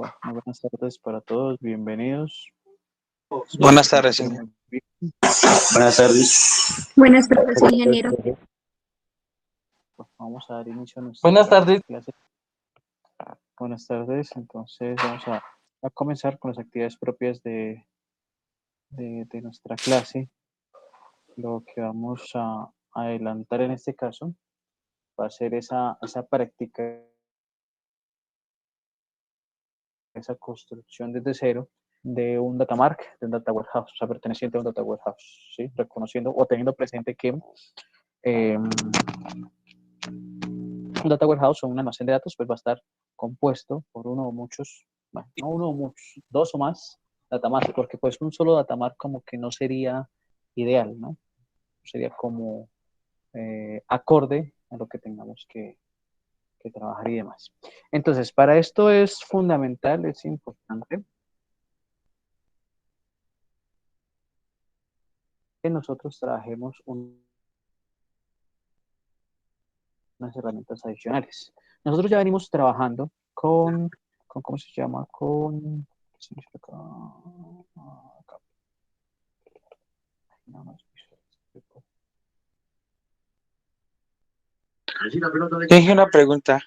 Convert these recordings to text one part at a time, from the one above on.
Bueno, muy buenas tardes para todos, bienvenidos. Buenas tardes, Muy señor. bien. Buenas tardes. Buenas tardes, ingeniero. Pues vamos a dar inicio a nuestra Buenas tardes. clase. Buenas tardes, entonces vamos a comenzar con las actividades propias de nuestra clase. Lo que vamos a adelantar en este caso va a ser esa práctica, esa construcción desde cero de un data mark, de un data warehouse, o sea, perteneciente a un data warehouse, ¿sí? Reconociendo o teniendo presente que un data warehouse o un almacén de datos pues va a estar compuesto por uno o muchos, bueno, no uno o muchos, dos o más datamarks, porque pues un solo datamark como que no sería ideal, ¿no? Sería como acorde a lo que tengamos que trabajar y demás. Entonces, para esto es fundamental, es importante que nosotros trabajemos unas herramientas adicionales. Nosotros ya venimos trabajando con ¿cómo se llama? Acá. No, no, Inge, una pregunta.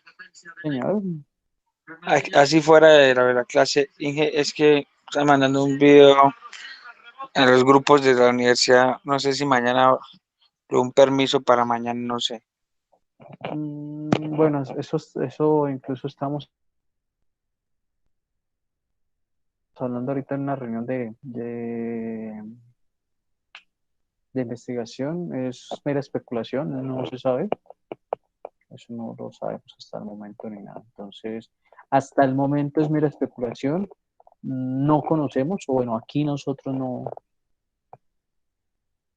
señor, Así fuera de la clase, Inge, es que están mandando un video en los grupos de la universidad. No sé si mañana, un permiso para mañana, no sé. bueno, eso incluso estamos hablando ahorita en una reunión de investigación, es mera especulación, no se sabe, eso no lo sabemos hasta el momento ni nada. Entonces, hasta el momento es mera especulación, no conocemos, o bueno, aquí nosotros no.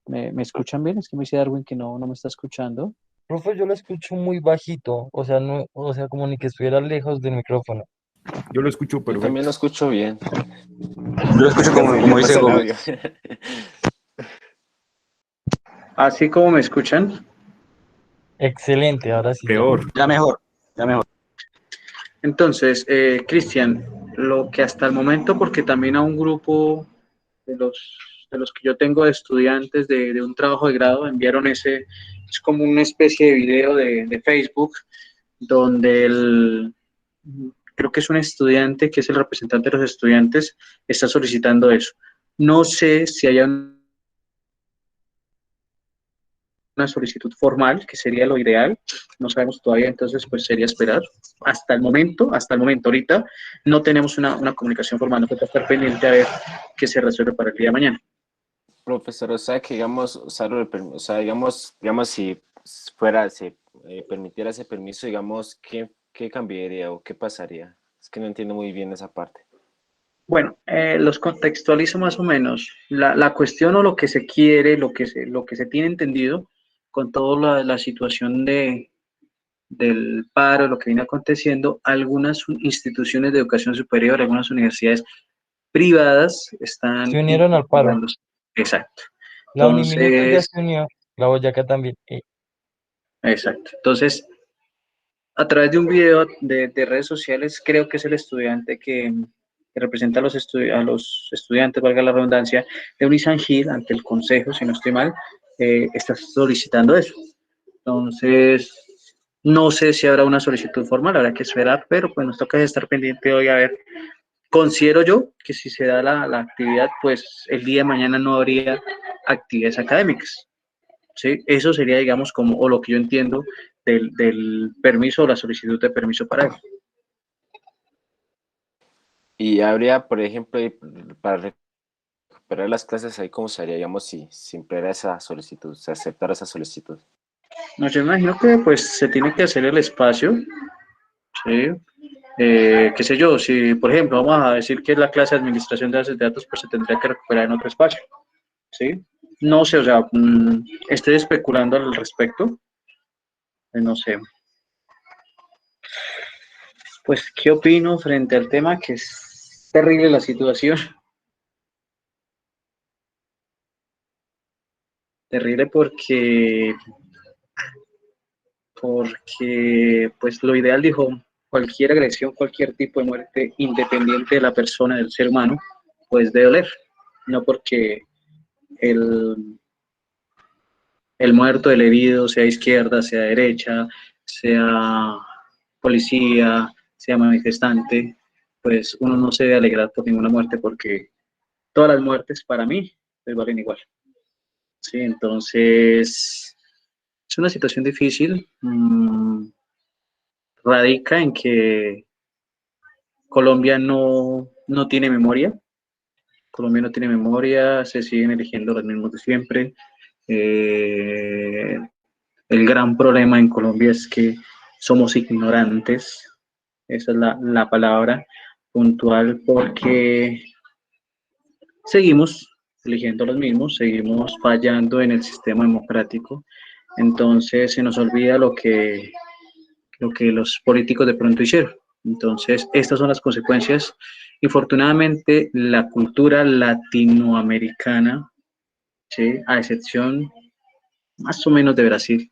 ¿Me escuchan bien? Es que me dice Darwin que no me está escuchando. Profe, yo lo escucho muy bajito, o sea, no, o sea, como ni que estuviera lejos del micrófono. Yo lo escucho Yo perfecto. también lo escucho bien. Yo lo escucho como dice el Gómez. audio. Así como me escuchan. Excelente, ahora sí ya. Peor. Ya mejor, ya mejor. Entonces, Cristian, lo que hasta el momento, porque también a un grupo de los que yo tengo de estudiantes de un trabajo de grado, enviaron es como una especie de video de Facebook, donde creo que es un estudiante, que es el representante de los estudiantes, está solicitando eso. No sé si haya una solicitud formal, que sería lo ideal, no sabemos todavía, entonces pues sería esperar. Hasta el momento, ahorita, no tenemos una comunicación formal, no puede estar pendiente a ver qué se resuelve para el día de mañana. Profesor, o sea que digamos, o sea, digamos si fuera, se permitiera ese permiso, digamos, ¿qué cambiaría o qué pasaría? Es que no entiendo muy bien esa parte. Bueno, los contextualizo más o menos. La cuestión o lo que se quiere, lo que se tiene entendido con toda la situación del paro, lo que viene aconteciendo, algunas instituciones de educación superior, algunas universidades privadas están Se unieron al paro. incentivándose. Exacto. La Uniminuto ya Entonces, se unió, la Boyacá también. exacto. Entonces, a través de un video de redes sociales, creo que es el estudiante que representa a los estudiantes, valga la redundancia, de Unisangil ante el consejo, si no estoy mal, está solicitando eso. Entonces, no sé si habrá una solicitud formal, habrá que esperar, pero pues nos toca estar pendiente hoy a ver. Considero yo que si se da la actividad, pues el día de mañana no habría actividades académicas. ¿Sí? Eso sería, digamos, como, o lo que yo entiendo del permiso o la solicitud de permiso para eso. Y habría, por ejemplo, para recuperar las clases ahí, ¿cómo se haría, digamos, si simpliera esa solicitud, se aceptara esa solicitud? No, yo imagino que pues se tiene que hacer el espacio, ¿sí? Qué sé yo, si por ejemplo vamos a decir que es la clase de administración de bases de datos, pues se tendría que recuperar en otro espacio, ¿sí? No sé, o sea, estoy especulando al respecto, no sé. Pues, ¿qué opino frente al tema? Que es terrible la situación. Terrible porque pues lo ideal, dijo cualquier agresión, cualquier tipo de muerte, independiente de la persona, del ser humano, pues debe doler. No porque el, el muerto, el herido, sea izquierda, sea derecha, sea policía, sea manifestante, pues uno no se debe alegrar por ninguna muerte porque todas las muertes para mí pues valen igual. Sí, entonces es una situación difícil. Radica en que Colombia no tiene memoria. Colombia no tiene memoria, se siguen eligiendo los mismos de siempre. Eh, el gran problema en Colombia es que somos ignorantes, esa es la palabra puntual, porque seguimos eligiendo los mismos, seguimos fallando en el sistema democrático, entonces se nos olvida lo que los políticos de pronto hicieron. Entonces, estas son las consecuencias. Infortunadamente, la cultura latinoamericana, ¿sí? A excepción más o menos de Brasil,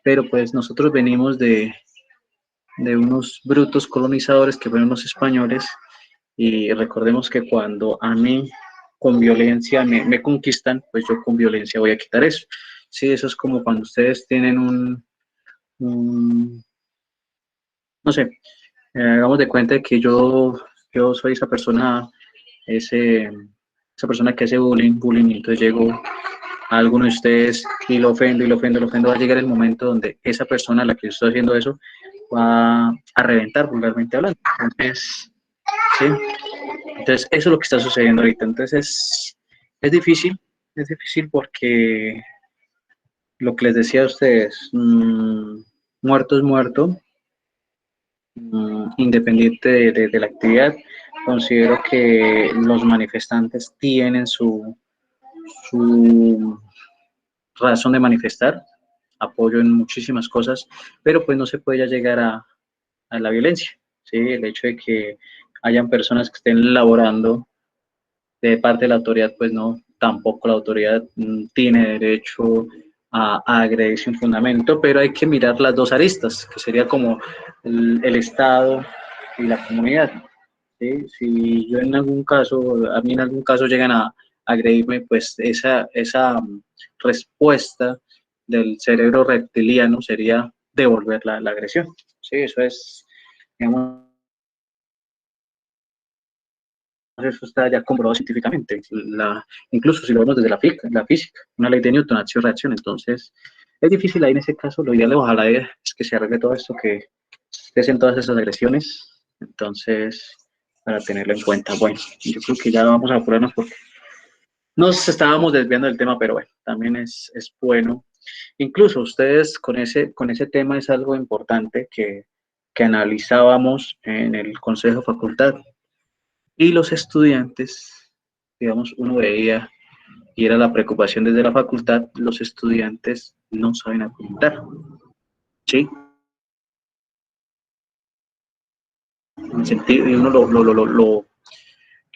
pero pues nosotros venimos de unos brutos colonizadores que fueron los españoles y recordemos que cuando a mí con violencia me conquistan, pues yo con violencia voy a quitar eso. Sí, eso es como cuando ustedes tienen un no sé, hagamos de cuenta que yo soy esa persona que hace bullying, y entonces llego a alguno de ustedes y lo ofendo, va a llegar el momento donde esa persona a la que yo estoy haciendo eso va a reventar vulgarmente hablando. Entonces, sí, entonces eso es lo que está sucediendo ahorita. Entonces es difícil porque lo que les decía a ustedes, muerto es muerto, independiente de la actividad, considero que los manifestantes tienen su razón de manifestar, apoyo en muchísimas cosas, pero pues no se puede ya llegar a la violencia, ¿sí? El hecho de que hayan personas que estén laborando de parte de la autoridad, pues no, tampoco la autoridad tiene derecho a agredir sin fundamento, pero hay que mirar las dos aristas, que sería como el Estado y la comunidad. ¿Sí? Si yo en algún caso, a mí en algún caso llegan a agredirme, pues esa respuesta del cerebro reptiliano sería devolver la agresión. Sí, eso es, digamos, eso está ya comprobado científicamente, incluso si lo vemos desde la física, una ley de Newton, acción-reacción, entonces es difícil ahí en ese caso, lo ideal ojalá es que se arregle todo esto, que cesen todas esas agresiones, entonces para tenerlo en cuenta. Bueno, yo creo que ya vamos a apurarnos porque nos estábamos desviando del tema, pero bueno, también es bueno. Incluso ustedes con ese tema es algo importante que analizábamos en el Consejo de Facultad. Y los estudiantes, digamos, uno veía, y era la preocupación desde la facultad, los estudiantes no saben argumentar, ¿sí? En el sentido, y uno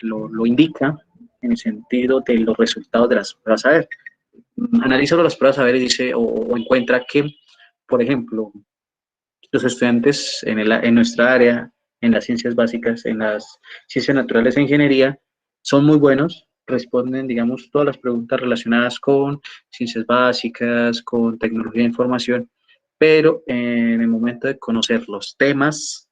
lo indica en el sentido de los resultados de las pruebas a ver. Analiza las pruebas a ver y dice, o encuentra que, por ejemplo, los estudiantes en nuestra área, en las ciencias básicas, en las ciencias naturales e ingeniería, son muy buenos, responden, digamos, todas las preguntas relacionadas con ciencias básicas, con tecnología de información, pero en el momento de conocer los temas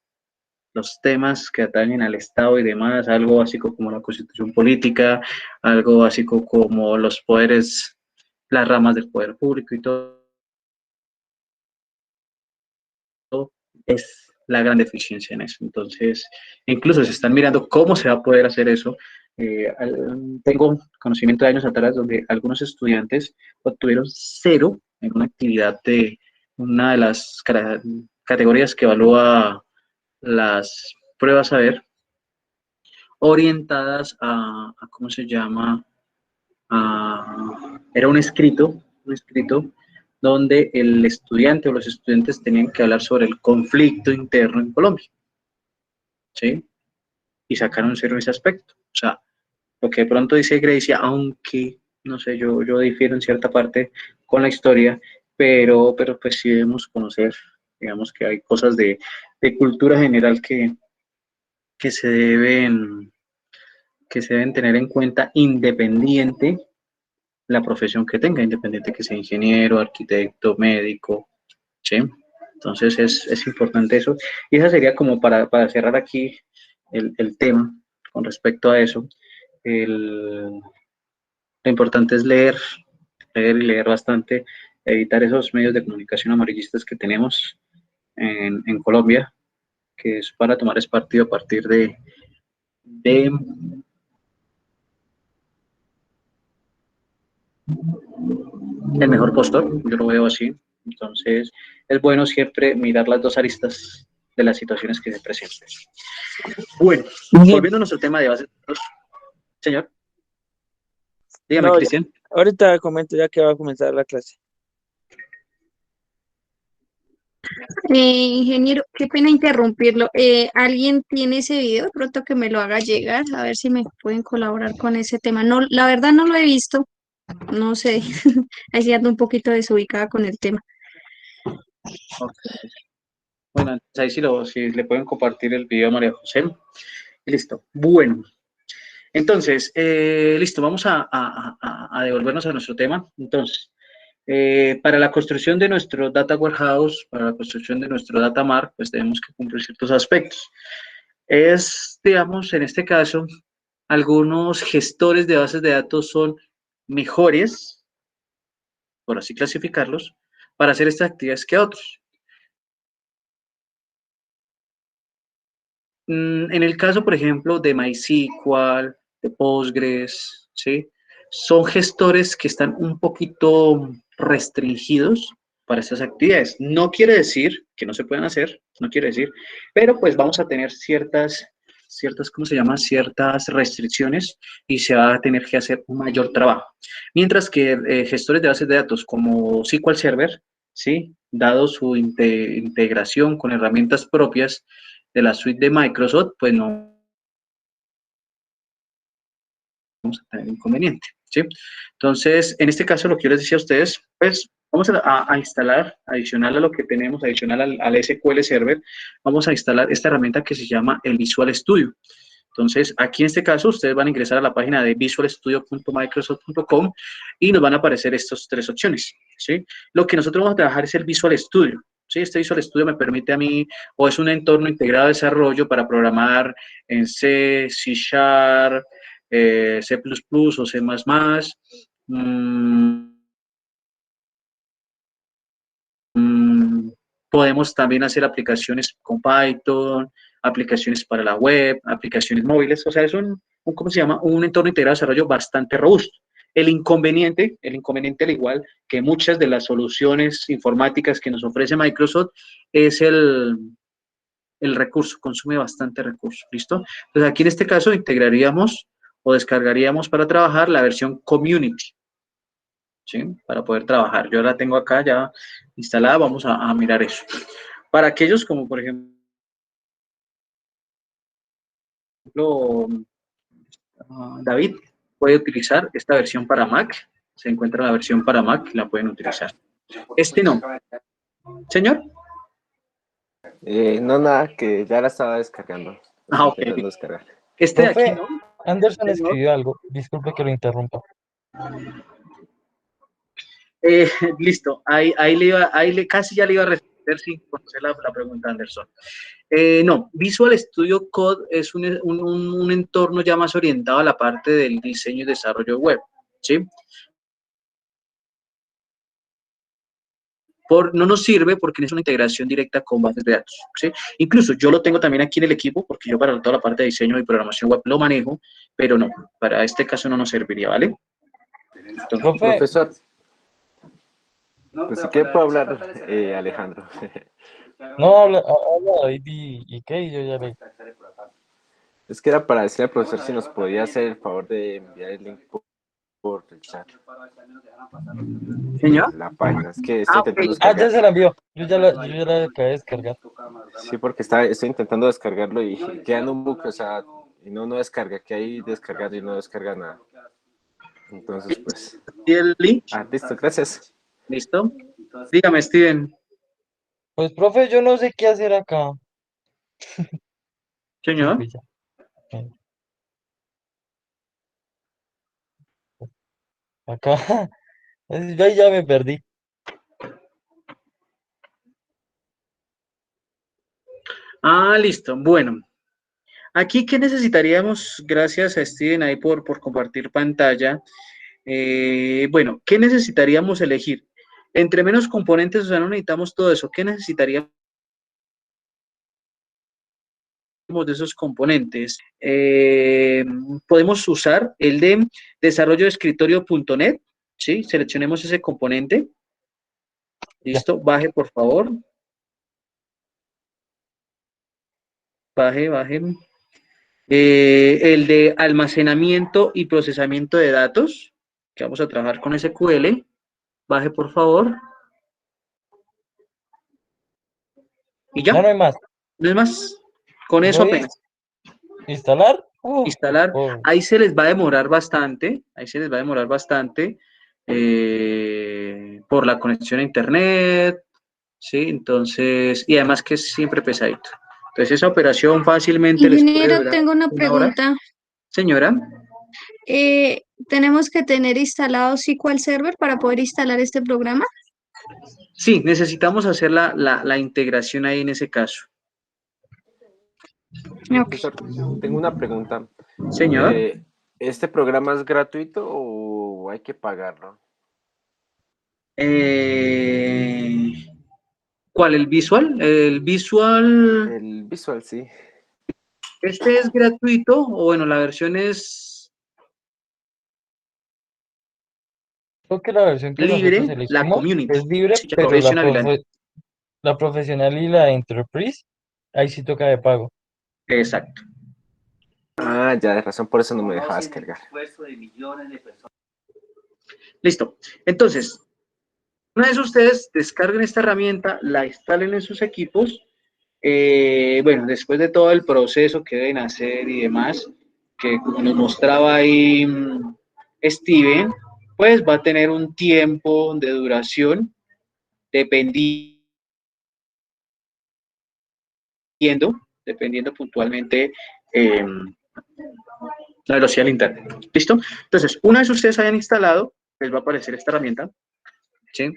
que atañen al Estado y demás, algo básico como la constitución política, algo básico como los poderes, las ramas del poder público y todo, es la gran deficiencia en eso. Entonces, incluso se están mirando cómo se va a poder hacer eso. Tengo conocimiento de años atrás donde algunos estudiantes obtuvieron 0 en una actividad de una de las categorías que evalúa las pruebas a ver, orientadas ¿cómo se llama? Era un escrito donde el estudiante o los estudiantes tenían que hablar sobre el conflicto interno en Colombia, ¿sí? Y sacaron 0 ese aspecto. O sea, lo que de pronto dice Grecia, aunque, no sé, yo difiero en cierta parte con la historia, pero pues sí debemos conocer Digamos que hay cosas de cultura general que se deben, que se deben tener en cuenta independiente la profesión que tenga, independiente que sea ingeniero, arquitecto, médico, ¿sí? Entonces es importante eso. Y esa sería como para cerrar aquí el tema con respecto a eso. Lo importante es leer y leer bastante, evitar esos medios de comunicación amarillistas que tenemos en Colombia, que es para tomar es partido a partir de el mejor postor, yo lo veo así. Entonces, es bueno siempre mirar las dos aristas de las situaciones que se presenten. Bueno, volviendo a nuestro tema de bases de datos, señor, dígame, No, Cristian. ahorita comento ya que va a comenzar la clase. Ingeniero, qué pena interrumpirlo. ¿Alguien tiene ese video? De pronto que me lo haga llegar, a ver si me pueden colaborar con ese tema. No, la verdad no lo he visto, no sé, ahí sí ando un poquito desubicada con el tema. Okay. Bueno, entonces ahí si le pueden compartir el video a María José. Y listo. Bueno, entonces, listo, vamos a devolvernos a nuestro tema. Entonces, para la construcción de nuestro data warehouse, para la construcción de nuestro data mart, pues tenemos que cumplir ciertos aspectos. Digamos, en este caso, algunos gestores de bases de datos son mejores, por así clasificarlos, para hacer estas actividades que otros. En el caso, por ejemplo, de MySQL, de Postgres, ¿sí? Son gestores que están un poquito restringidos para estas actividades. No quiere decir que no se puedan hacer, no quiere decir, pero pues vamos a tener ¿cómo se llama? Ciertas restricciones y se va a tener que hacer un mayor trabajo. Mientras que gestores de bases de datos como SQL Server, ¿sí? Dado su integración con herramientas propias de la suite de Microsoft, pues no vamos a tener inconveniente, ¿sí? Entonces, en este caso, lo que yo les decía a ustedes, pues vamos a instalar, adicional a lo que tenemos, adicional al SQL Server, vamos a instalar esta herramienta que se llama el Visual Studio. Entonces, aquí en este caso, ustedes van a ingresar a la página de visualstudio.microsoft.com y nos van a aparecer estas tres opciones, ¿sí? Lo que nosotros vamos a trabajar es el Visual Studio, ¿sí? Este Visual Studio me permite a mí, o es un entorno integrado de desarrollo para programar en C, C Sharp, C++ o C++. Mm, Podemos también hacer aplicaciones con Python, aplicaciones para la web, aplicaciones móviles. O sea, es ¿cómo se llama? Un entorno integrado de desarrollo bastante robusto. El inconveniente, al igual que muchas de las soluciones informáticas que nos ofrece Microsoft, es el recurso, consume bastante recurso, ¿listo? Entonces aquí en este caso integraríamos o descargaríamos para trabajar la versión Community, ¿sí? Para poder trabajar. Yo la tengo acá ya instalada, vamos a mirar eso. Para aquellos como por ejemplo David, puede utilizar esta versión para Mac, se encuentra la versión para Mac, la pueden utilizar. Este no. Señor. No, nada, que ya la estaba descargando. Ok. Intentando descargar. Este de aquí Profe, no. Anderson Este no. escribió algo. Disculpe que lo interrumpa. Listo, casi ya le iba a responder sin conocer la pregunta, Anderson. No, Visual Studio Code es un entorno ya más orientado a la parte del diseño y desarrollo web, ¿sí? No nos sirve porque es una integración directa con bases de datos, ¿sí? Incluso yo lo tengo también aquí en el equipo porque yo para toda la parte de diseño y programación web lo manejo, pero no, para este caso no nos serviría, ¿vale? Entonces, Profe, Profesor, pues si quiere puedo hablar, Alejandro. no habla David y qué, y yo ya le. Es que era para decirle al profesor si nos podía hacer el favor de enviar el link por el chat. ¿señor? La página, es que estoy intentando Ah, descargar. ya se la envió. Yo ya la acabé de descargar. Sí, porque estoy intentando descargarlo y queda en un bucle, o sea, y no descarga, que ahí descargando y no descarga nada. Entonces, pues. ¿Y el link? Listo, gracias. ¿Listo? Dígame, Steven. Pues, profe, yo no sé qué hacer acá. Sí, Señor. pues ya. eh, Acá, yo ahí ya me perdí. Ah, listo. Bueno, aquí, ¿qué necesitaríamos? Gracias a Steven ahí por compartir pantalla. Bueno, ¿qué necesitaríamos elegir? Entre menos componentes, o sea, no necesitamos todo eso. ¿Qué necesitaríamos de esos componentes? Podemos usar el de desarrollo de escritorio.net, ¿sí? Seleccionemos ese componente. Ya. Listo, baje por favor. Baje, baje. El de almacenamiento y procesamiento de datos, que vamos a trabajar con SQL. Baje por favor. Y ya, Ya no hay más. no es más. Con Le eso doy apenas. instalar. Instalar. Oh, Ahí se les va a demorar bastante. Ahí se les va a demorar bastante por la conexión a internet. ¿Sí? Entonces, y además que es siempre pesadito. Entonces, esa operación fácilmente les puede Ingeniero, durar tengo una 1 hora. pregunta. Señora, ¿Tenemos que tener instalado SQL Server para poder instalar este programa? sí, necesitamos hacer la integración ahí en ese caso. Ok. Profesor, tengo una pregunta. Señor, ¿Este programa es gratuito o hay que pagarlo? eh, ¿cuál? ¿El visual? El visual, El visual, sí. este es gratuito, o bueno, la versión es creo que la versión que nosotros libre, la elegimos community, es libre, sí, la pero professional y la la profesional y la enterprise, ahí sí toca de pago. exacto. Ah, ya, de razón, por eso no me dejabas cargar. Listo. Entonces, una vez ustedes descarguen esta herramienta, la instalen en sus equipos, bueno, después de todo el proceso que deben hacer y demás, que como nos mostraba ahí Steven, pues va a tener un tiempo de duración dependiendo, dependiendo puntualmente eh, la velocidad del internet. ¿Listo? Entonces, una vez ustedes hayan instalado, les va a aparecer esta herramienta, ¿sí?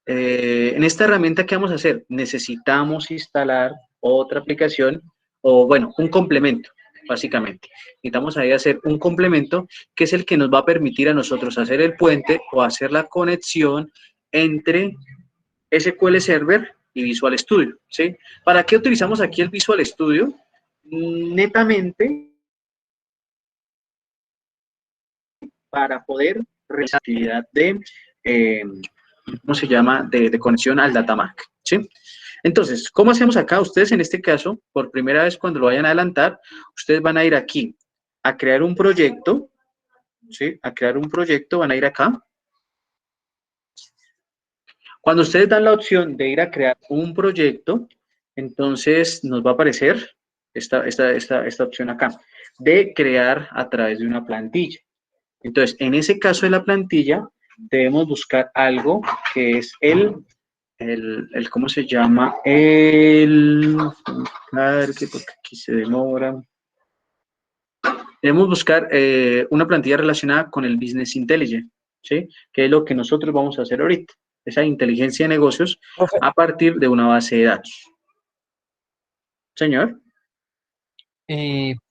En esta herramienta, ¿qué vamos a hacer? Necesitamos instalar otra aplicación o, bueno, un complemento, básicamente. Necesitamos ahí hacer un complemento que es el que nos va a permitir a nosotros hacer el puente o hacer la conexión entre SQL Server y Visual Studio, ¿sí? ¿Para qué utilizamos aquí el Visual Studio? Netamente para poder realizar actividad de, ¿cómo se llama?, de conexión al Datamark, ¿sí? Entonces, ¿cómo hacemos acá? Ustedes en este caso, por primera vez cuando lo vayan a adelantar, ustedes van a ir aquí a crear un proyecto, ¿sí? A crear un proyecto, van a ir acá. Cuando ustedes dan la opción de ir a crear un proyecto, entonces nos va a aparecer esta opción acá, de crear a través de una plantilla. Entonces, en ese caso de la plantilla, debemos buscar algo que es ¿cómo se llama? A ver, que porque aquí se demora. Debemos buscar una plantilla relacionada con el Business Intelligence, ¿sí? Que es lo que nosotros vamos a hacer ahorita. Esa inteligencia de negocios Profe, a partir de una base de datos. Señor.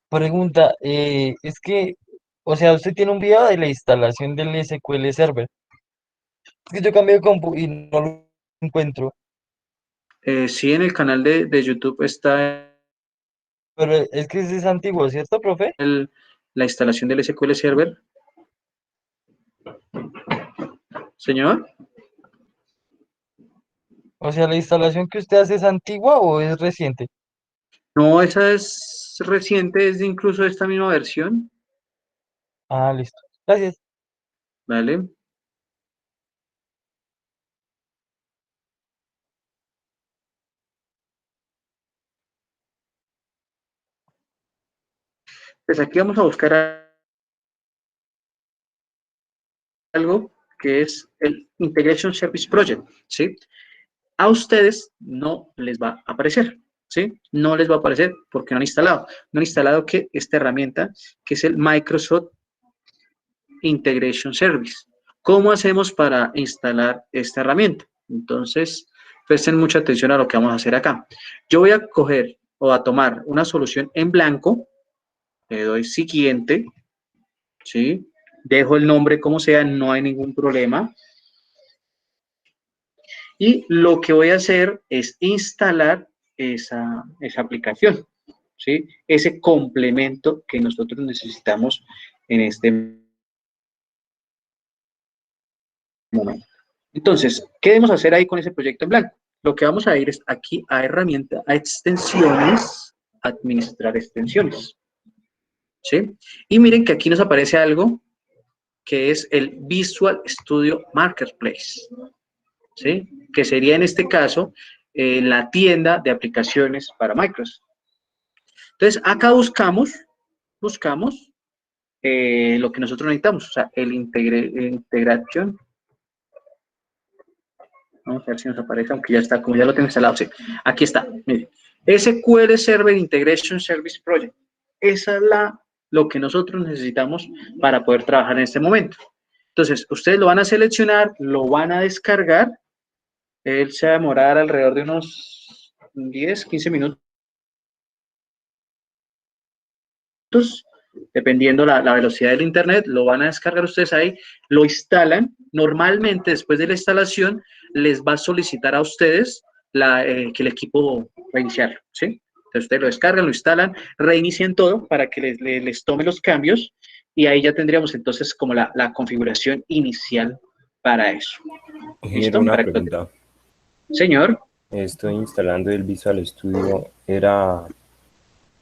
pregunta, es que, o sea, usted tiene un video de la instalación del SQL Server. Es que yo cambié de compu y no lo encuentro, Sí, en el canal de YouTube está pero es que ese es antiguo, ¿cierto, profe? la instalación del SQL Server. Señor. O sea, ¿la instalación que usted hace es antigua o es reciente? No, esa es reciente, es de incluso esta misma versión. Ah, listo. Gracias. ¿Vale? Pues aquí vamos a buscar algo que es el Integration Service Project, ¿sí? A ustedes no les va a aparecer, ¿sí? No les va a aparecer porque no han instalado. No han instalado que esta herramienta, que es el Microsoft Integration Service. ¿Cómo hacemos para instalar esta herramienta? Entonces, presten mucha atención a lo que vamos a hacer acá. Yo voy a coger o a tomar una solución en blanco, le doy siguiente, ¿sí? Dejo el nombre como sea, no hay ningún problema. Y lo que voy a hacer es instalar esa aplicación, ¿sí? Ese complemento que nosotros necesitamos en este momento. Entonces, ¿qué debemos hacer ahí con ese proyecto en blanco? Lo que vamos a ir es aquí a herramienta, a extensiones, administrar extensiones, ¿sí? Y miren que aquí nos aparece algo que es el Visual Studio Marketplace, ¿sí? Que sería en este caso la tienda de aplicaciones para Microsoft. Entonces, acá buscamos lo que nosotros necesitamos, o sea, el integración. Vamos a ver si nos aparece, aunque ya está, como ya lo tengo instalado. Sí, aquí está. Mire. SQL Server Integration Service Project. Esa es lo que nosotros necesitamos para poder trabajar en este momento. Entonces, ustedes lo van a seleccionar, lo van a descargar. Él se va a demorar alrededor de unos 10, 15 minutos, dependiendo la velocidad del internet, lo van a descargar ustedes ahí, lo instalan. Normalmente, después de la instalación, les va a solicitar a ustedes que el equipo reiniciarlo, ¿sí? Entonces, ustedes lo descargan, lo instalan, reinician todo para que les tome los cambios y ahí ya tendríamos entonces como la configuración inicial para eso. Ingeniero, ¿Listo? una pregunta. Señor. Estoy instalando el Visual Studio, era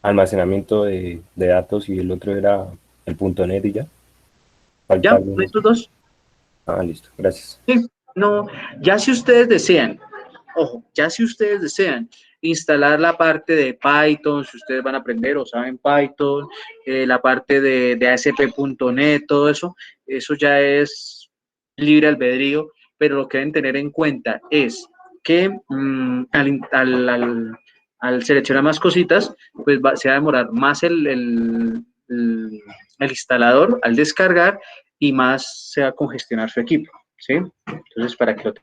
almacenamiento de datos y el otro era el .NET y ya. Falta ¿Ya? algo. ¿Estos dos? Ah, listo, gracias. Sí, no, ya si ustedes desean, ojo, ya si ustedes desean instalar la parte de Python, si ustedes van a aprender o saben Python, la parte de ASP.NET, todo eso, eso ya es libre albedrío, pero lo que deben tener en cuenta es que al seleccionar más cositas, pues se va a demorar más el instalador al descargar y más se va a congestionar su equipo, ¿sí? Entonces, para que lo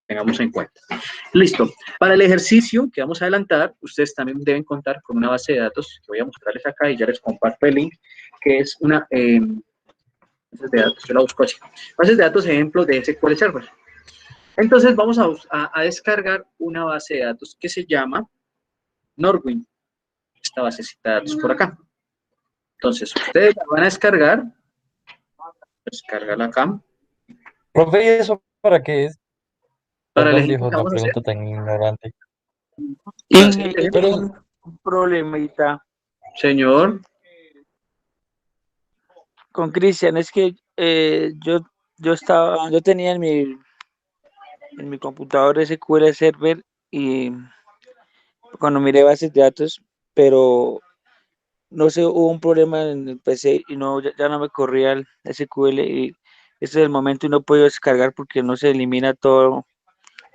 tengamos en cuenta. Listo. Para el ejercicio que vamos a adelantar, ustedes también deben contar con una base de datos que voy a mostrarles acá y ya les comparto el link, que es una base de datos, yo la busco así. Bases de datos, ejemplo de SQL Server. Entonces, vamos a descargar una base de datos que se llama Norwin. Esta basecita de datos por acá. Entonces, ustedes la van a descargarla acá. Profe, ¿y eso para qué es? Para el Perdón, ejemplo viejo, que una vamos a hacer, pregunta tan ignorante. para hacer el ejemplo, Pero, Un problemita señor, con Cristian, es que yo tenía en mi computador SQL Server y cuando miré bases de datos, pero no sé, hubo un problema en el PC y no, ya no me corría el SQL y ese es el momento y no puedo descargar porque no se elimina toda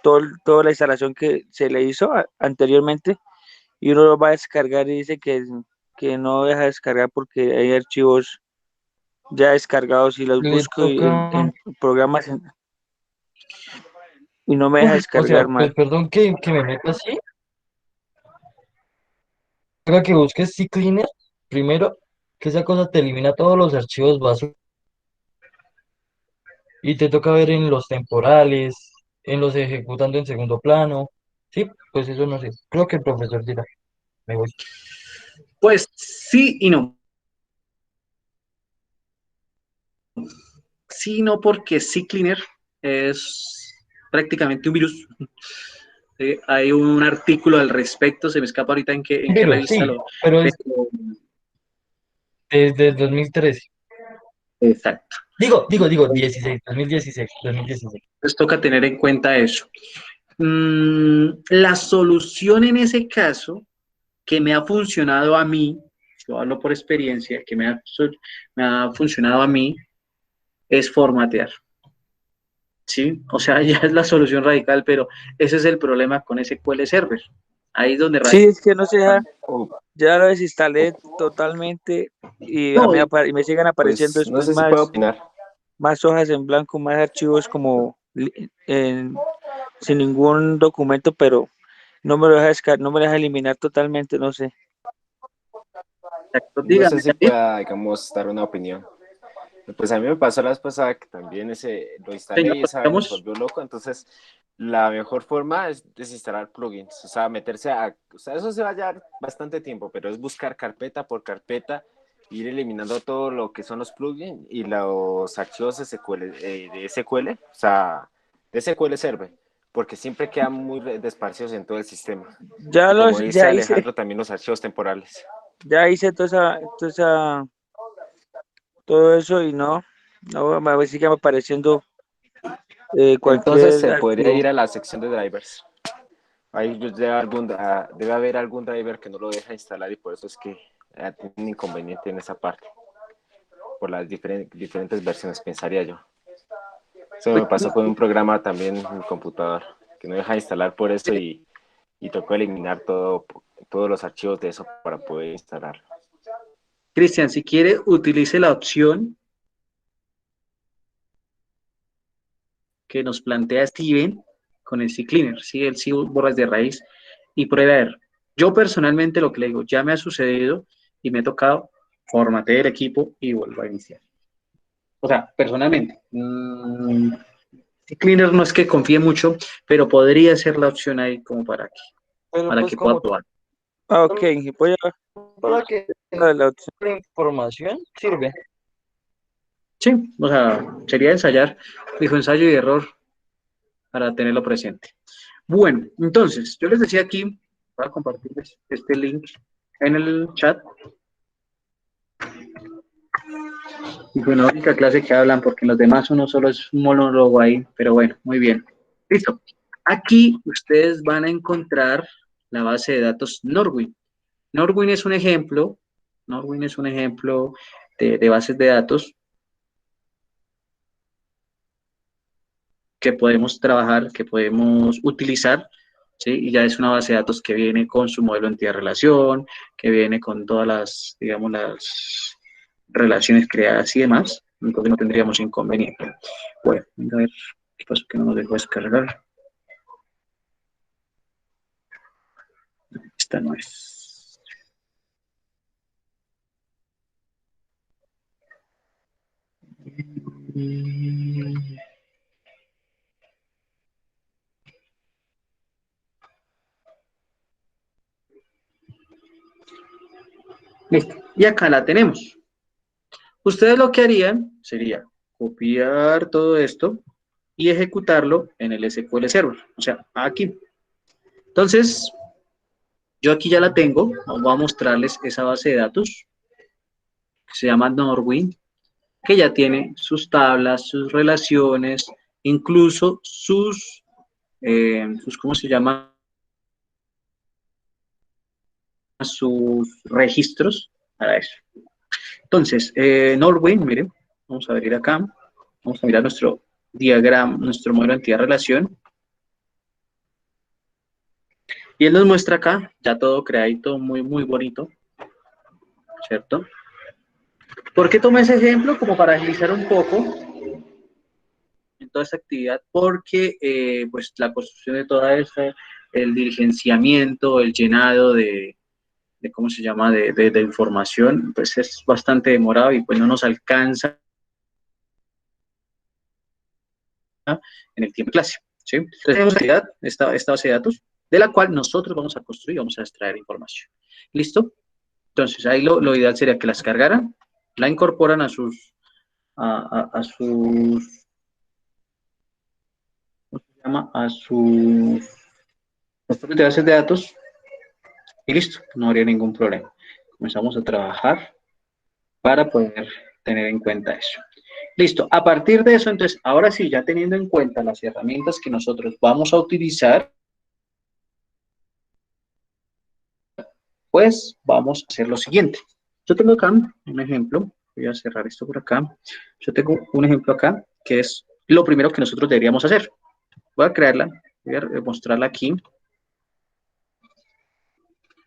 la instalación que se le hizo anteriormente y uno lo va a descargar y dice que no deja descargar porque hay archivos ya descargados y los le busco toca, en programas y no me deja o sea, descargar pues mal. perdón que me meta así. Toca que busques CCleaner primero, que esa cosa te elimina todos los archivos básicos y te toca ver en los temporales, en los ejecutando en segundo plano. Sí, pues eso no sé. Creo que el profesor dirá, me voy. pues sí y no. Sí, no, porque CCleaner es prácticamente un virus. Hay un artículo al respecto, se me escapa ahorita en qué Pero revista sí, lo. pero es Pero, desde el 2013. exacto. Digo, 16, 2016, 2016. Entonces toca tener en cuenta eso. La solución en ese caso, que me ha funcionado a mí, yo hablo por experiencia, que me ha funcionado a mí, es formatear. ¿sí? O sea, ya es la solución radical, pero ese es el problema con SQL Server. Ahí es donde Sí, es que no se deja, O, ya lo desinstalé totalmente y no, y me siguen apareciendo pues no después sé si puedo más, opinar. más hojas en blanco, más archivos como sin ningún documento, pero no me lo deja no me lo deja eliminar totalmente, no sé. exacto, No sé dígame, si David. pueda, digamos, dar una opinión. Pues a mí me pasó la vez pasada que también lo instalé Señor, y esa vaina se digamos, volvió loco, entonces la mejor forma es desinstalar plugins, o sea, o sea, eso se va a llevar bastante tiempo, pero es buscar carpeta por carpeta, ir eliminando todo lo que son los plugins y los archivos de SQL, o sea, de SQL Server, porque siempre quedan muy desparcidos en todo el sistema. Y como dice Alejandro, también los archivos temporales. Ya hice todo eso y no, me sigue apareciendo Entonces cualquier se podría archivo. ir a la sección de drivers. Ahí debe haber algún driver que no lo deja instalar y por eso es que tiene un inconveniente en esa parte, por las diferentes versiones, pensaría yo. Eso me pasó con un programa también en mi computador, que no deja instalar por eso y tocó eliminar todos los archivos de eso para poder instalarlo. Cristian, si quiere, utilice la opción que nos plantea Steven con el CCleaner, ¿sí? El sí borras de raíz y pruebe a ver. Yo personalmente lo que le digo, ya me ha sucedido y me ha tocado formatear el equipo y vuelvo a iniciar. O sea, personalmente, CCleaner no es que confíe mucho, pero podría ser la opción ahí como Pero para pues que pueda como probar. Ok, voy a para que la opción. la información sirve. Sí, o sea, sería ensayar, dijo ensayo y error para tenerlo presente. Bueno, entonces, yo les decía aquí, voy a compartirles este link en el chat. Y fue una única clase que hablan porque los demás uno solo es un monólogo ahí, pero bueno, muy bien. Listo. Aquí ustedes van a encontrar la base de datos Norwin. Norwin es un ejemplo, Norwin es un ejemplo de bases de datos que podemos trabajar, que podemos utilizar, ¿sí? Y ya es una base de datos que viene con su modelo de entidad-relación, que viene con todas las, digamos, las relaciones creadas y demás, entonces no tendríamos inconveniente. Bueno, venga a ver qué pasó que no nos dejó descargar. Esta no es. Listo, y acá la tenemos. Ustedes lo que harían sería copiar todo esto y ejecutarlo en el SQL Server, o sea, aquí. Entonces, yo aquí ya la tengo, voy a mostrarles esa base de datos que se llama Norwin, que ya tiene sus tablas, sus relaciones, incluso ¿cómo se llama? Sus registros para eso. Entonces, Norwin, miren, vamos a abrir acá, vamos a mirar nuestro diagrama, nuestro modelo de entidad-relación, y él nos muestra acá, ya todo creadito, muy, muy bonito, ¿cierto? ¿Por qué tomé ese ejemplo? Como para agilizar un poco en toda esta actividad, porque pues la construcción de toda esta, el diligenciamiento, el llenado de ¿cómo se llama?, de información, pues es bastante demorado y pues no nos alcanza en el tiempo de clase, ¿sí? Entonces tenemos esta base de datos, de la cual nosotros vamos a construir, vamos a extraer información. ¿Listo? Entonces ahí lo ideal sería que las cargaran, la incorporan a sus, a sus, ¿cómo se llama?, a sus bases de datos y listo, no habría ningún problema. Comenzamos a trabajar para poder tener en cuenta eso. Listo, a partir de eso, entonces, ahora sí, ya teniendo en cuenta las herramientas que nosotros vamos a utilizar, pues vamos a hacer lo siguiente. Yo tengo acá un ejemplo, voy a cerrar esto por acá. Yo tengo un ejemplo acá que es lo primero que nosotros deberíamos hacer. Voy a crearla, voy a mostrarla aquí.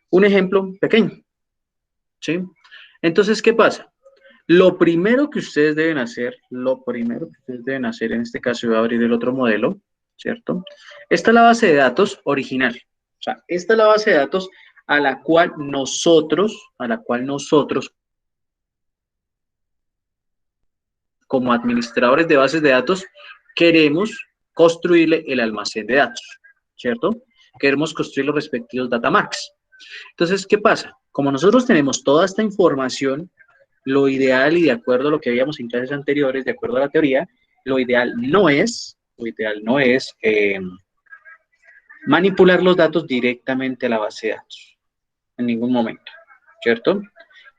Un ejemplo pequeño, ¿sí? Entonces, ¿qué pasa? Lo primero que ustedes deben hacer, en este caso voy a abrir el otro modelo, ¿cierto? Esta es la base de datos original. O sea, esta es la base de datos a la cual nosotros, como administradores de bases de datos, queremos construirle el almacén de datos, ¿cierto? Queremos construir los respectivos datamarks. Entonces, ¿qué pasa? Como nosotros tenemos toda esta información, lo ideal y de acuerdo a lo que veíamos en clases anteriores, de acuerdo a la teoría, lo ideal no es manipular los datos directamente a la base de datos, en ningún momento, ¿cierto?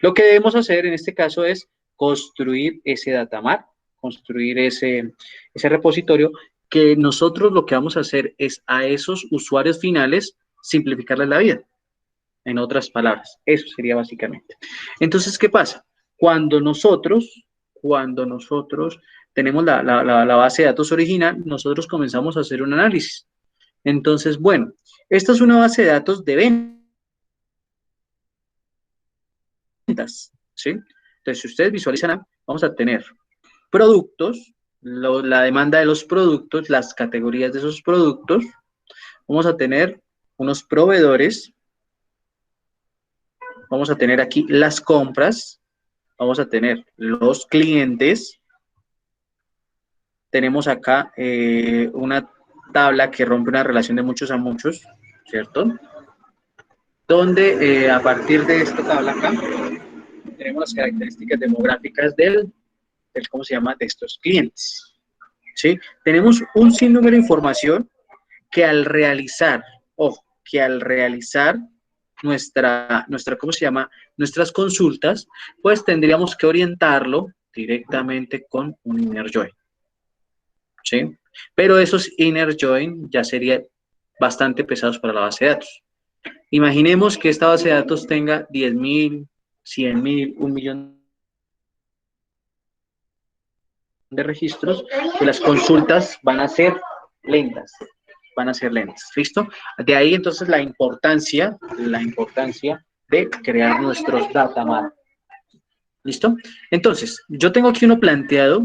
Lo que debemos hacer en este caso es construir ese datamart, construir ese repositorio, que nosotros lo que vamos a hacer es a esos usuarios finales simplificarles la vida. En otras palabras, eso sería básicamente. Entonces, ¿qué pasa? Cuando nosotros tenemos la base de datos original, nosotros comenzamos a hacer un análisis. Entonces, bueno, esta es una base de datos de ventas, ¿sí? Entonces, si ustedes visualizan, vamos a tener productos, la demanda de los productos, las categorías de esos productos, vamos a tener unos proveedores, vamos a tener aquí las compras, vamos a tener los clientes, tenemos acá una tabla que rompe una relación de muchos a muchos, ¿cierto? Donde a partir de esta tabla acá, tenemos las características demográficas ¿cómo se llama?, de estos clientes, ¿sí? Tenemos un sinnúmero de información que al realizar, ¿cómo se llama?, nuestras consultas, pues tendríamos que orientarlo directamente con un inner join, ¿sí? Pero esos inner join ya serían bastante pesados para la base de datos. Imaginemos que esta base de datos tenga 10.000, 100.000, 1.000.000 de registros, que las consultas van a ser lentas, ¿listo? De ahí entonces la importancia de crear nuestros datamarks, ¿listo? Entonces, yo tengo aquí uno planteado,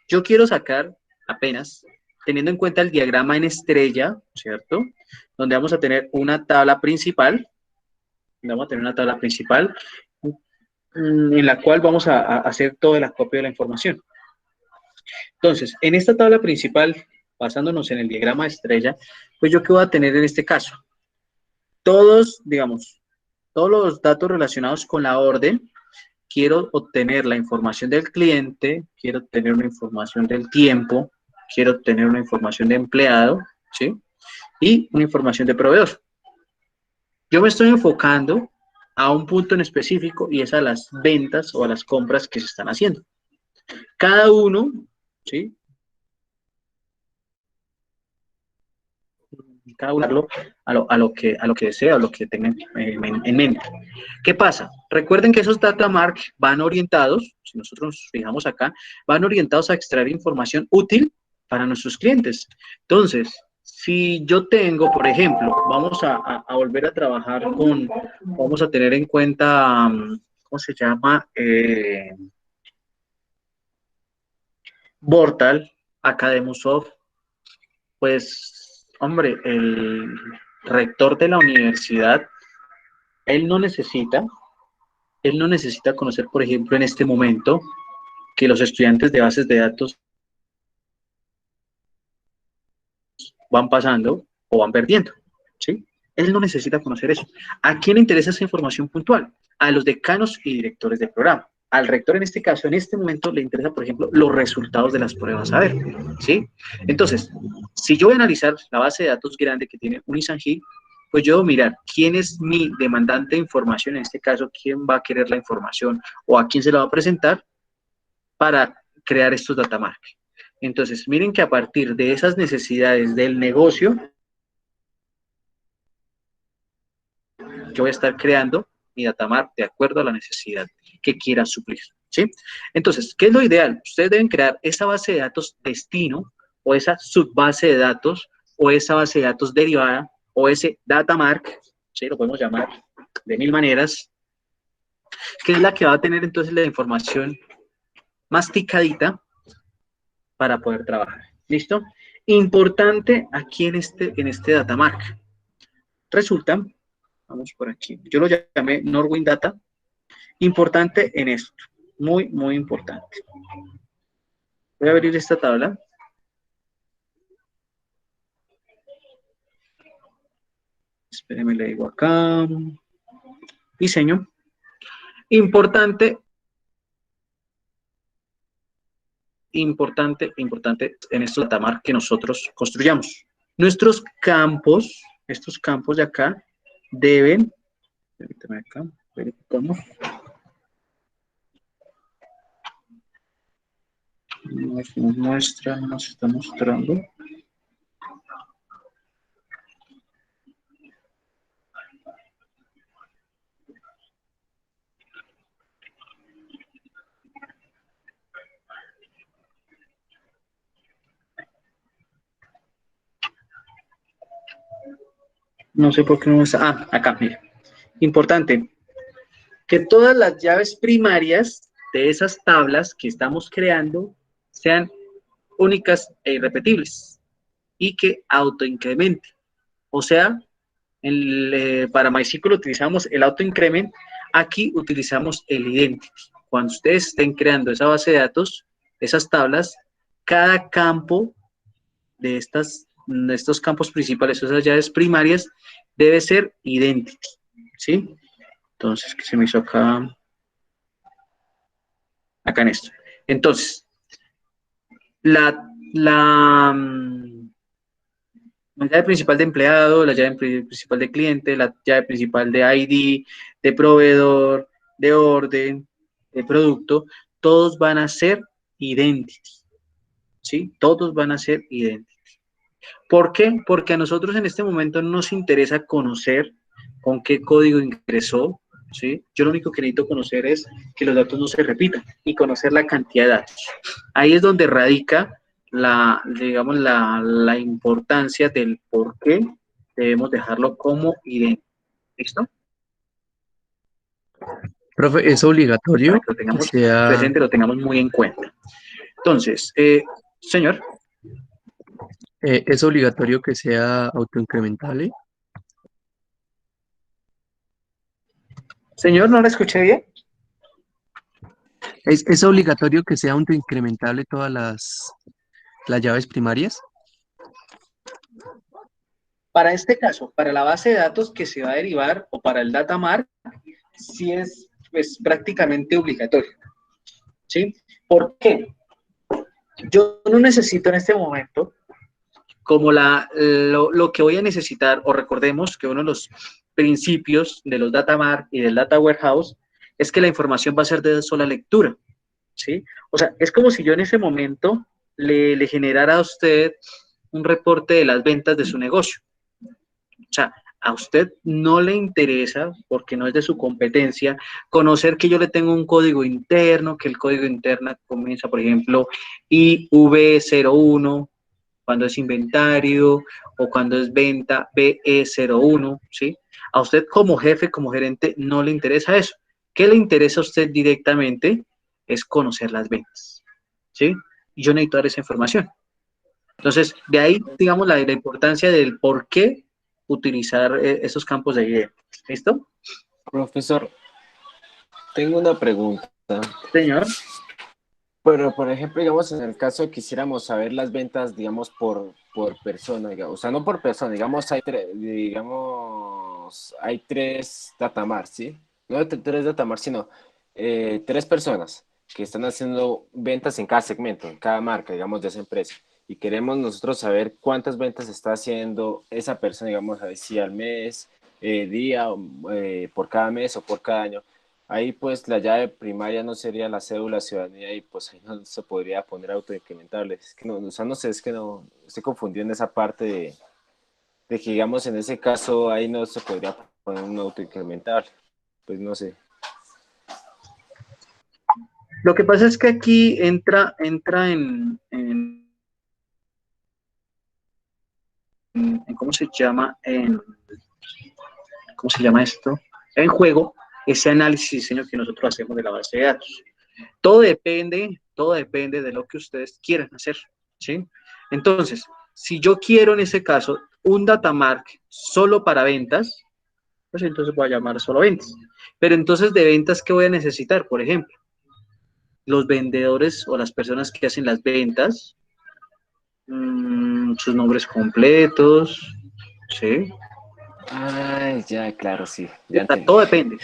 yo quiero sacar apenas, teniendo en cuenta el diagrama en estrella, ¿cierto? Donde vamos a tener una tabla principal, en la cual vamos a hacer todo el acopio de la información. Entonces, en esta tabla principal, basándonos en el diagrama de estrella, pues yo qué voy a tener en este caso. Todos los datos relacionados con la orden, quiero obtener la información del cliente, quiero obtener una información del tiempo, quiero obtener una información de empleado, ¿sí? Y una información de proveedor. Yo me estoy enfocando a un punto en específico y es a las ventas o a las compras que se están haciendo. Cada uno, ¿sí?, cada uno a lo que desea, a lo que tengan en mente. ¿Qué pasa? Recuerden que esos data marks van orientados, si nosotros nos fijamos acá, van orientados a extraer información útil para nuestros clientes. Entonces, si yo tengo, por ejemplo, vamos a volver a trabajar vamos a tener en cuenta, ¿cómo se llama? Vortal, Academusoft, pues, hombre, el rector de la universidad, él no necesita conocer, por ejemplo, en este momento, que los estudiantes de bases de datos van pasando o van perdiendo, ¿sí? Él no necesita conocer eso. ¿A quién le interesa esa información puntual? A los decanos y directores del programa. Al rector, en este caso, en este momento, le interesa, por ejemplo, los resultados de las pruebas a ver, ¿sí? Entonces, si yo voy a analizar la base de datos grande que tiene Unisanji, pues yo voy a mirar quién es mi demandante de información, en este caso, quién va a querer la información o a quién se la va a presentar para crear estos datamarks. Entonces, miren que a partir de esas necesidades del negocio, yo voy a estar creando mi datamark de acuerdo a la necesidad que quiera suplir, ¿sí? Entonces, ¿qué es lo ideal? Ustedes deben crear esa base de datos destino o esa subbase de datos o esa base de datos derivada o ese data mark, ¿sí? Lo podemos llamar de mil maneras, que es la que va a tener entonces la información masticadita para poder trabajar. ¿Listo? Importante aquí en este data mark. Resulta, vamos por aquí, yo lo llamé Norwin Data, importante en esto, muy, muy importante. Voy a abrir esta tabla. Espérenme, le digo acá. Diseño. Importante en estos datamark que nosotros construyamos. Nuestros campos, estos campos de acá, deben, permítame acá, verificamos. Nos muestra, nos está mostrando. No sé por qué no está. Ah, acá, mira. Importante, que todas las llaves primarias de esas tablas que estamos creando sean únicas e irrepetibles y que autoincrementen. O sea, para MySQL utilizamos el autoincrement, aquí utilizamos el identity. Cuando ustedes estén creando esa base de datos, esas tablas, cada campo de estos campos principales, esas llaves primarias, debe ser identity, ¿sí? Entonces, ¿qué se me hizo acá? Acá en esto. Entonces, la llave principal de empleado, la llave principal de cliente, la llave principal de ID, de proveedor, de orden, de producto, todos van a ser identity, ¿sí? Todos van a ser identity. ¿Por qué? Porque a nosotros en este momento no nos interesa conocer con qué código ingresó, ¿sí? Yo lo único que necesito conocer es que los datos no se repitan y conocer la cantidad de datos. Ahí es donde radica digamos, la importancia del por qué debemos dejarlo como idéntico. ¿Listo? Profe, ¿es obligatorio Para que lo que tengamos sea, presente, lo tengamos muy en cuenta. Entonces, señor, es obligatorio que sea autoincrementable? señor, ¿no la escuché bien? ¿Es obligatorio que sea autoincrementable todas las llaves primarias? Para este caso, para la base de datos que se va a derivar o para el data mart, sí es pues, prácticamente obligatorio. ¿Sí? ¿Por qué? Yo no necesito en este momento, como lo que voy a necesitar, o recordemos que uno de los principios de los data mart y del data warehouse es que la información va a ser de sola lectura. ¿Sí? O sea, es como si yo en ese momento le generara a usted un reporte de las ventas de su negocio. O sea, a usted no le interesa, porque no es de su competencia, conocer que yo le tengo un código interno, que el código interno comienza, por ejemplo, IV01, cuando es inventario, o cuando es venta, BE01, ¿sí? A usted como jefe, como gerente, no le interesa eso. ¿Qué le interesa a usted directamente? Es conocer las ventas, ¿sí? Y yo necesito dar esa información. Entonces, de ahí, digamos, la importancia del por qué utilizar esos campos de idea. ¿Listo? Profesor, tengo una pregunta. Señor. Pero, por ejemplo, digamos, en el caso de que quisiéramos saber las ventas, digamos, por persona, digamos, o sea, no por persona, digamos, hay tres datamar, ¿sí? No tres datamar, sino tres personas que están haciendo ventas en cada segmento, en cada marca, digamos, de esa empresa. Y queremos nosotros saber cuántas ventas está haciendo esa persona, digamos, a ver si al mes, día, por cada mes o por cada año. Ahí pues la llave primaria no sería la cédula ciudadanía y pues ahí no se podría poner autoincrementable. Es que no, o sea, no sé, es que no, estoy confundido en esa parte de que digamos en ese caso ahí no se podría poner un autoincrementable. Pues no sé. Lo que pasa es que aquí entra ¿cómo se llama? ¿Cómo se llama esto? En juego ese análisis y diseño que nosotros hacemos de la base de datos. Todo depende de lo que ustedes quieran hacer, ¿sí? Entonces, si yo quiero en ese caso un datamark solo para ventas, pues entonces voy a llamar solo ventas. Pero entonces de ventas, ¿qué voy a necesitar? Por ejemplo, los vendedores o las personas que hacen las ventas, sus nombres completos, ¿sí? Ay, ya, claro, sí, O ya sea, entendí. todo depende.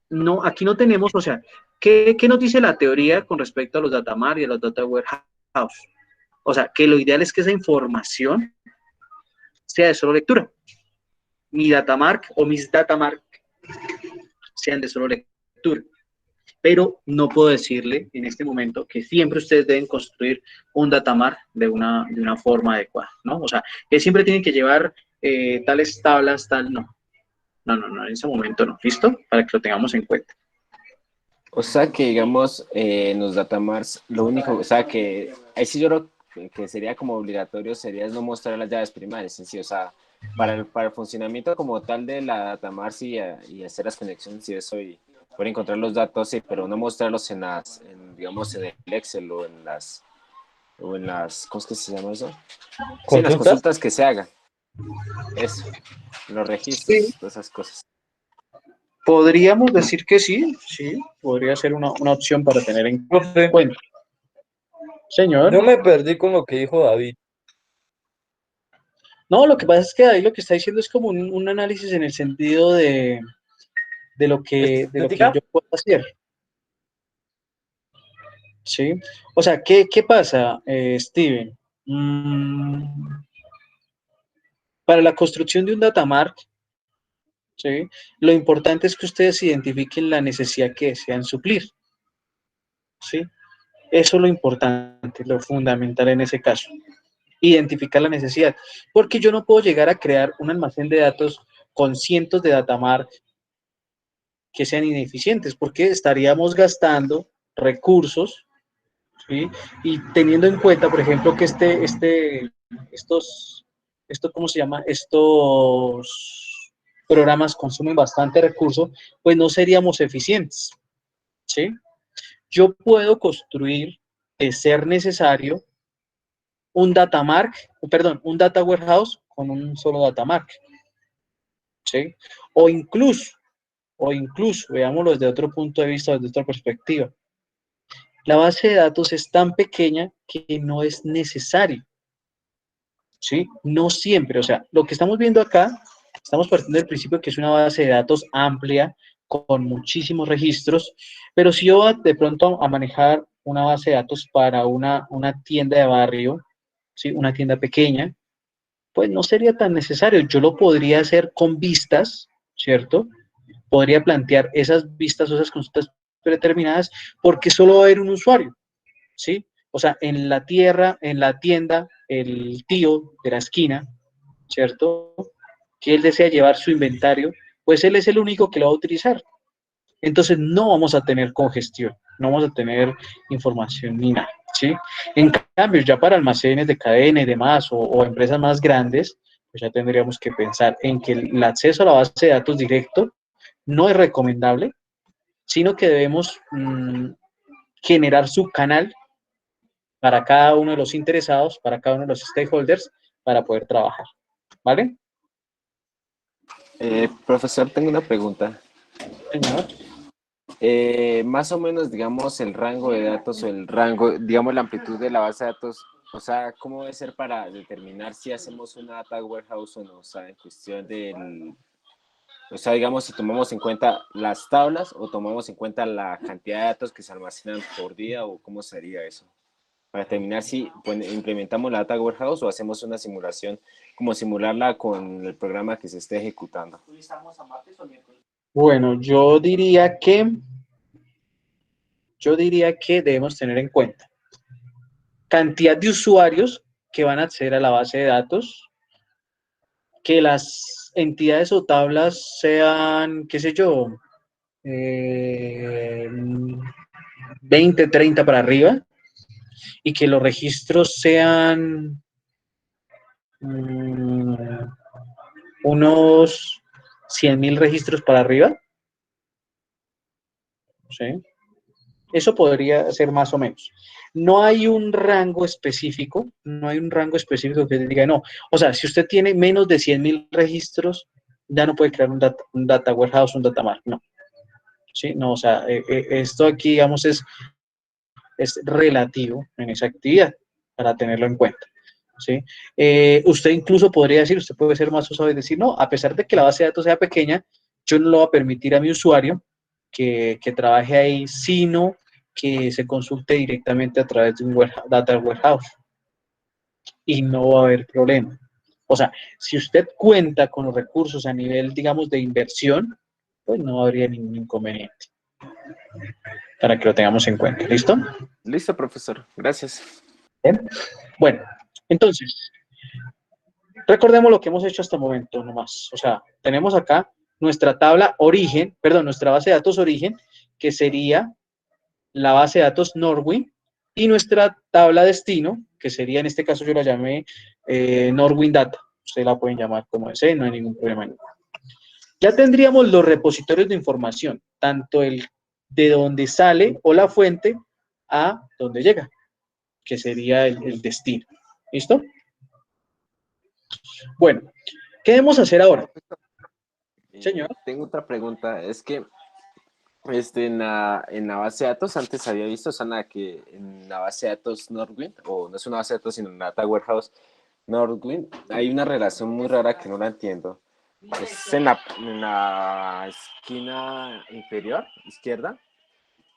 No, aquí no tenemos, o sea, ¿qué nos dice la teoría con respecto a los datamar y a los data warehouse? O sea, que lo ideal es que esa información sea de solo lectura. Mi datamark o mis datamark sean de solo lectura. Pero no puedo decirle en este momento que siempre ustedes deben construir un datamar de una forma adecuada, ¿no? O sea, que siempre tienen que llevar tales tablas, tal, no. No, en ese momento no. ¿Listo? Para que lo tengamos en cuenta. O sea que, digamos, en los datamars, lo único, o sea que, ahí sí yo creo que sería como obligatorio, sería no mostrar las llaves primarias en sí, o sea, para el funcionamiento como tal de la datamars y hacer las conexiones y eso, y poder encontrar los datos, sí, pero no mostrarlos digamos, en el Excel o en las, ¿cómo es que se llama eso? Sí, en las ¿Consultas? consultas que se hagan, eso, en los Sí, registros, todas esas cosas. podríamos decir que sí, sí, podría ser una opción para tener en Profe, cuenta. Señor. yo me perdí con lo que dijo David. No, lo que pasa es que ahí lo que está diciendo es como un análisis en el sentido de lo que ¿Estética? yo puedo hacer, ¿sí? O sea, ¿qué pasa, Steven? Para la construcción de un datamark, ¿sí? Lo importante es que ustedes identifiquen la necesidad que desean suplir, ¿sí? Eso es lo importante, lo fundamental en ese caso. Identificar la necesidad, porque yo no puedo llegar a crear un almacén de datos con cientos de datamark que sean ineficientes, porque estaríamos gastando recursos, ¿sí? Y teniendo en cuenta, por ejemplo, que ¿cómo se llama? Estos programas consumen bastante recursos, pues no seríamos eficientes, ¿sí? Yo puedo construir, de ser necesario, un datamark, perdón, un data warehouse con un solo datamark, ¿sí? O incluso, veámoslo desde otro punto de vista, desde otra perspectiva, la base de datos es tan pequeña que no es necesario, ¿sí? No siempre, o sea, lo que estamos viendo acá, estamos partiendo del principio de que es una base de datos amplia, con muchísimos registros, pero si yo voy de pronto a manejar una base de datos para una tienda de barrio, ¿sí? Una tienda pequeña, pues no sería tan necesario. Yo lo podría hacer con vistas, ¿cierto? Podría plantear esas vistas o esas consultas predeterminadas porque solo va a haber un usuario, ¿sí? O sea, en la tienda, el tío de la esquina, ¿cierto? Que él desea llevar su inventario, pues él es el único que lo va a utilizar. Entonces no vamos a tener congestión, no vamos a tener información ni nada, ¿sí? En cambio, ya para almacenes de cadena y demás, o empresas más grandes, pues ya tendríamos que pensar en que el acceso a la base de datos directo no es recomendable, sino que debemos generar su canal para cada uno de los interesados, para cada uno de los stakeholders, para poder trabajar, ¿vale? Profesor, tengo una pregunta. Señor. Más o menos, digamos, el rango de datos o el rango, digamos, la amplitud de la base de datos, o sea, ¿cómo debe ser para determinar si hacemos una data warehouse o no? O sea, en cuestión o sea, digamos, si tomamos en cuenta las tablas o tomamos en cuenta la cantidad de datos que se almacenan por día o cómo sería eso. Para determinar si implementamos la data warehouse o hacemos una simulación, como simularla con el programa que se esté ejecutando. Bueno, yo diría que debemos tener en cuenta cantidad de usuarios que van a acceder a la base de datos, que las entidades o tablas sean, qué sé yo, 20, 30 para arriba, y que los registros sean unos 100.000 registros para arriba, ¿sí? Eso podría ser más o menos. No hay un rango específico, no hay un rango específico que diga, no. O sea, si usted tiene menos de 100.000 registros, ya no puede crear un data warehouse, un data mart, no. ¿Sí? No, o sea, esto aquí, digamos, es relativo en esa actividad, para tenerlo en cuenta. ¿Sí? Usted incluso podría decir, usted puede ser más usado y decir, no, a pesar de que la base de datos sea pequeña, yo no lo voy a permitir a mi usuario que trabaje ahí, sino que se consulte directamente a través de un data warehouse. Y no va a haber problema. O sea, si usted cuenta con los recursos a nivel, digamos, de inversión, pues no habría ningún inconveniente. Para que lo tengamos en cuenta. ¿Listo? Listo, profesor. Gracias. Bien. Bueno, entonces, recordemos lo que hemos hecho hasta el momento nomás. O sea, tenemos acá nuestra tabla origen, perdón, nuestra base de datos origen, que sería la base de datos Norwin, y nuestra tabla destino, que sería, en este caso yo la llamé Norwin Data. Ustedes la pueden llamar como deseen, no hay ningún problema. Ya tendríamos los repositorios de información, tanto el de donde sale o la fuente a donde llega, que sería el destino. ¿Listo? Bueno, ¿qué debemos hacer ahora? Señor. Tengo otra pregunta. Es que en la base de datos, antes había visto, Sana, que en la base de datos Northwind, o no es una base de datos, sino una data warehouse Northwind, hay una relación muy rara que no la entiendo. Es en la esquina inferior, izquierda,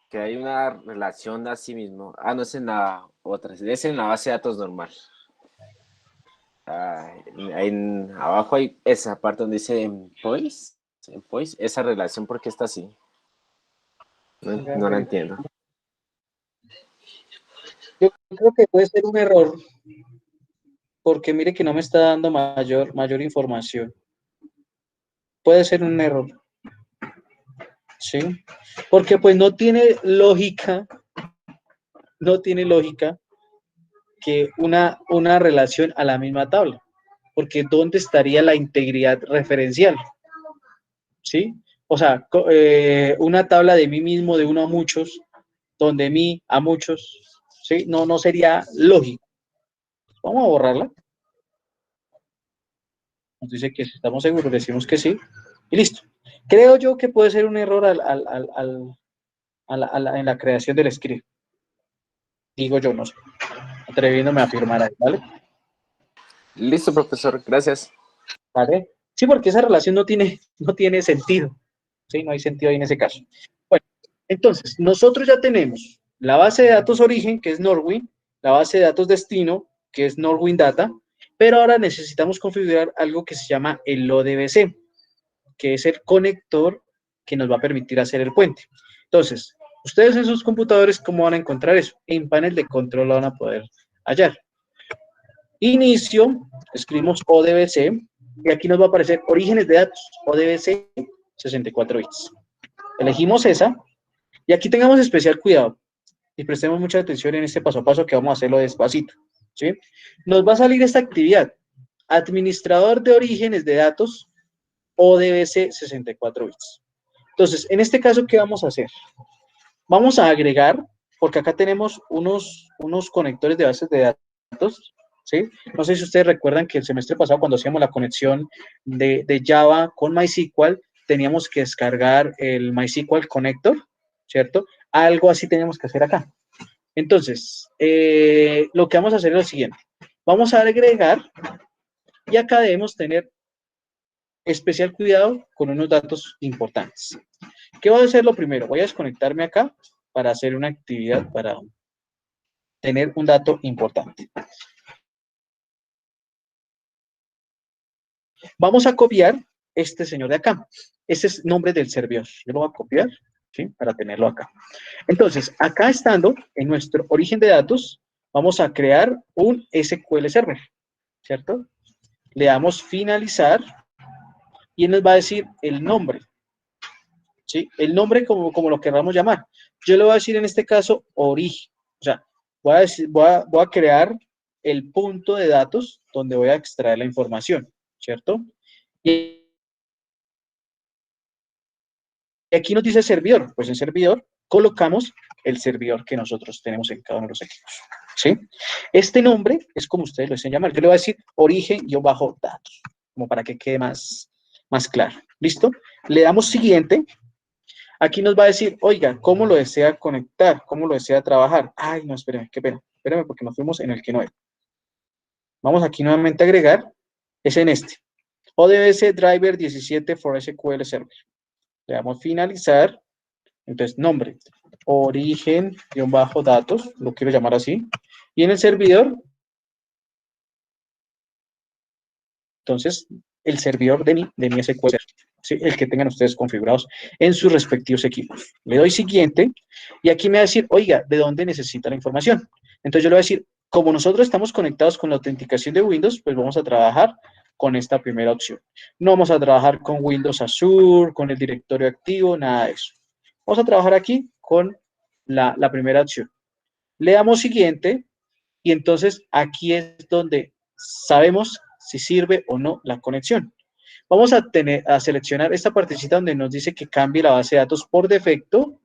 que hay una relación así mismo. Ah, no es en la otra, es en la base de datos normal. Abajo hay esa parte donde dice employees, esa relación, ¿por qué está así? No la entiendo. Yo creo que puede ser un error, porque mire que no me está dando mayor información. Puede ser un error. ¿Sí? Porque pues no tiene lógica que una relación a la misma tabla. Porque ¿dónde estaría la integridad referencial? ¿Sí? O sea, una tabla de mí mismo, de uno a muchos, donde mí a muchos, ¿sí? No sería lógico. Vamos a borrarla. Nos dice que si estamos seguros, decimos que sí. Y listo. Creo yo que puede ser un error en la creación del script. Digo yo, no sé. Atreviéndome a afirmar ahí, ¿vale? Listo, profesor. Gracias. ¿Vale? Sí, porque esa relación no tiene sentido. ¿Sí? No hay sentido ahí en ese caso. Bueno, entonces, nosotros ya tenemos la base de datos origen, que es Norwin, la base de datos destino, que es Norwin Data, pero ahora necesitamos configurar algo que se llama el ODBC, que es el conector que nos va a permitir hacer el puente. Entonces, ustedes en sus computadores, ¿cómo van a encontrar eso? En panel de control lo van a poder hallar. Inicio, escribimos ODBC, y aquí nos va a aparecer orígenes de datos, ODBC 64 bits. Elegimos esa, y aquí tengamos especial cuidado, y prestemos mucha atención en este paso a paso que vamos a hacerlo despacito, ¿sí? Nos va a salir esta actividad, administrador de orígenes de datos, ODBC 64 bits. Entonces, en este caso, ¿qué vamos a hacer? Vamos a agregar, porque acá tenemos unos conectores de bases de datos, ¿sí? No sé si ustedes recuerdan que el semestre pasado, cuando hacíamos la conexión de Java con MySQL, teníamos que descargar el MySQL Connector, ¿cierto? Algo así teníamos que hacer acá. Entonces, lo que vamos a hacer es lo siguiente. Vamos a agregar, y acá debemos tener especial cuidado con unos datos importantes. ¿Qué voy a hacer lo primero? Voy a desconectarme acá para hacer una actividad, para tener un dato importante. Vamos a copiar este señor de acá. Ese es el nombre del servidor. Yo lo voy a copiar, ¿sí? Para tenerlo acá. Entonces, acá estando en nuestro origen de datos, vamos a crear un SQL Server, ¿cierto? Le damos finalizar y él nos va a decir el nombre, ¿sí? El nombre como lo queramos llamar. Yo le voy a decir en este caso origen. O sea, voy a crear el punto de datos donde voy a extraer la información, ¿cierto? Y aquí nos dice servidor. Pues en servidor colocamos el servidor que nosotros tenemos en cada uno de los equipos, ¿sí? Este nombre es como ustedes lo deseen llamar. Yo le voy a decir origen-datos, como para que quede más claro. ¿Listo? Le damos siguiente. Aquí nos va a decir, oiga, ¿cómo lo desea conectar? ¿Cómo lo desea trabajar? Ay, no, espérame, qué pena. Espérame porque nos fuimos en el que no era. Vamos aquí nuevamente a agregar. Es en este. ODBC Driver 17 for SQL Server. Le damos finalizar. Entonces, nombre, origen-datos, lo quiero llamar así. Y en el servidor, entonces, el servidor de mi SQL Server, ¿sí? El que tengan ustedes configurados en sus respectivos equipos. Le doy siguiente y aquí me va a decir, oiga, ¿de dónde necesita la información? Entonces yo le voy a decir, como nosotros estamos conectados con la autenticación de Windows, pues vamos a trabajar con esta primera opción. No vamos a trabajar con Windows Azure, con el directorio activo, nada de eso. Vamos a trabajar aquí con la primera opción. Le damos siguiente y entonces aquí es donde sabemos si sirve o no la conexión. Vamos a seleccionar esta partecita donde nos dice que cambie la base de datos por defecto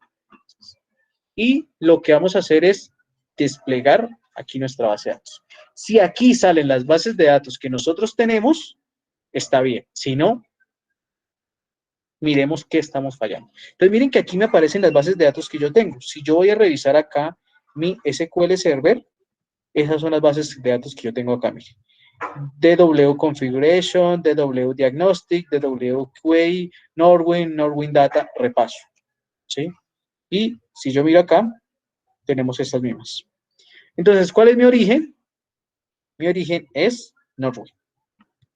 y lo que vamos a hacer es desplegar aquí nuestra base de datos. Si aquí salen las bases de datos que nosotros tenemos, está bien. Si no, miremos qué estamos fallando. Entonces, miren que aquí me aparecen las bases de datos que yo tengo. Si yo voy a revisar acá mi SQL Server, esas son las bases de datos que yo tengo acá, miren. DW Configuration, DW Diagnostic, DW QA, Norwin Data, repaso, ¿sí? Y si yo miro acá, tenemos estas mismas. Entonces, ¿cuál es mi origen? Mi origen es Norwin.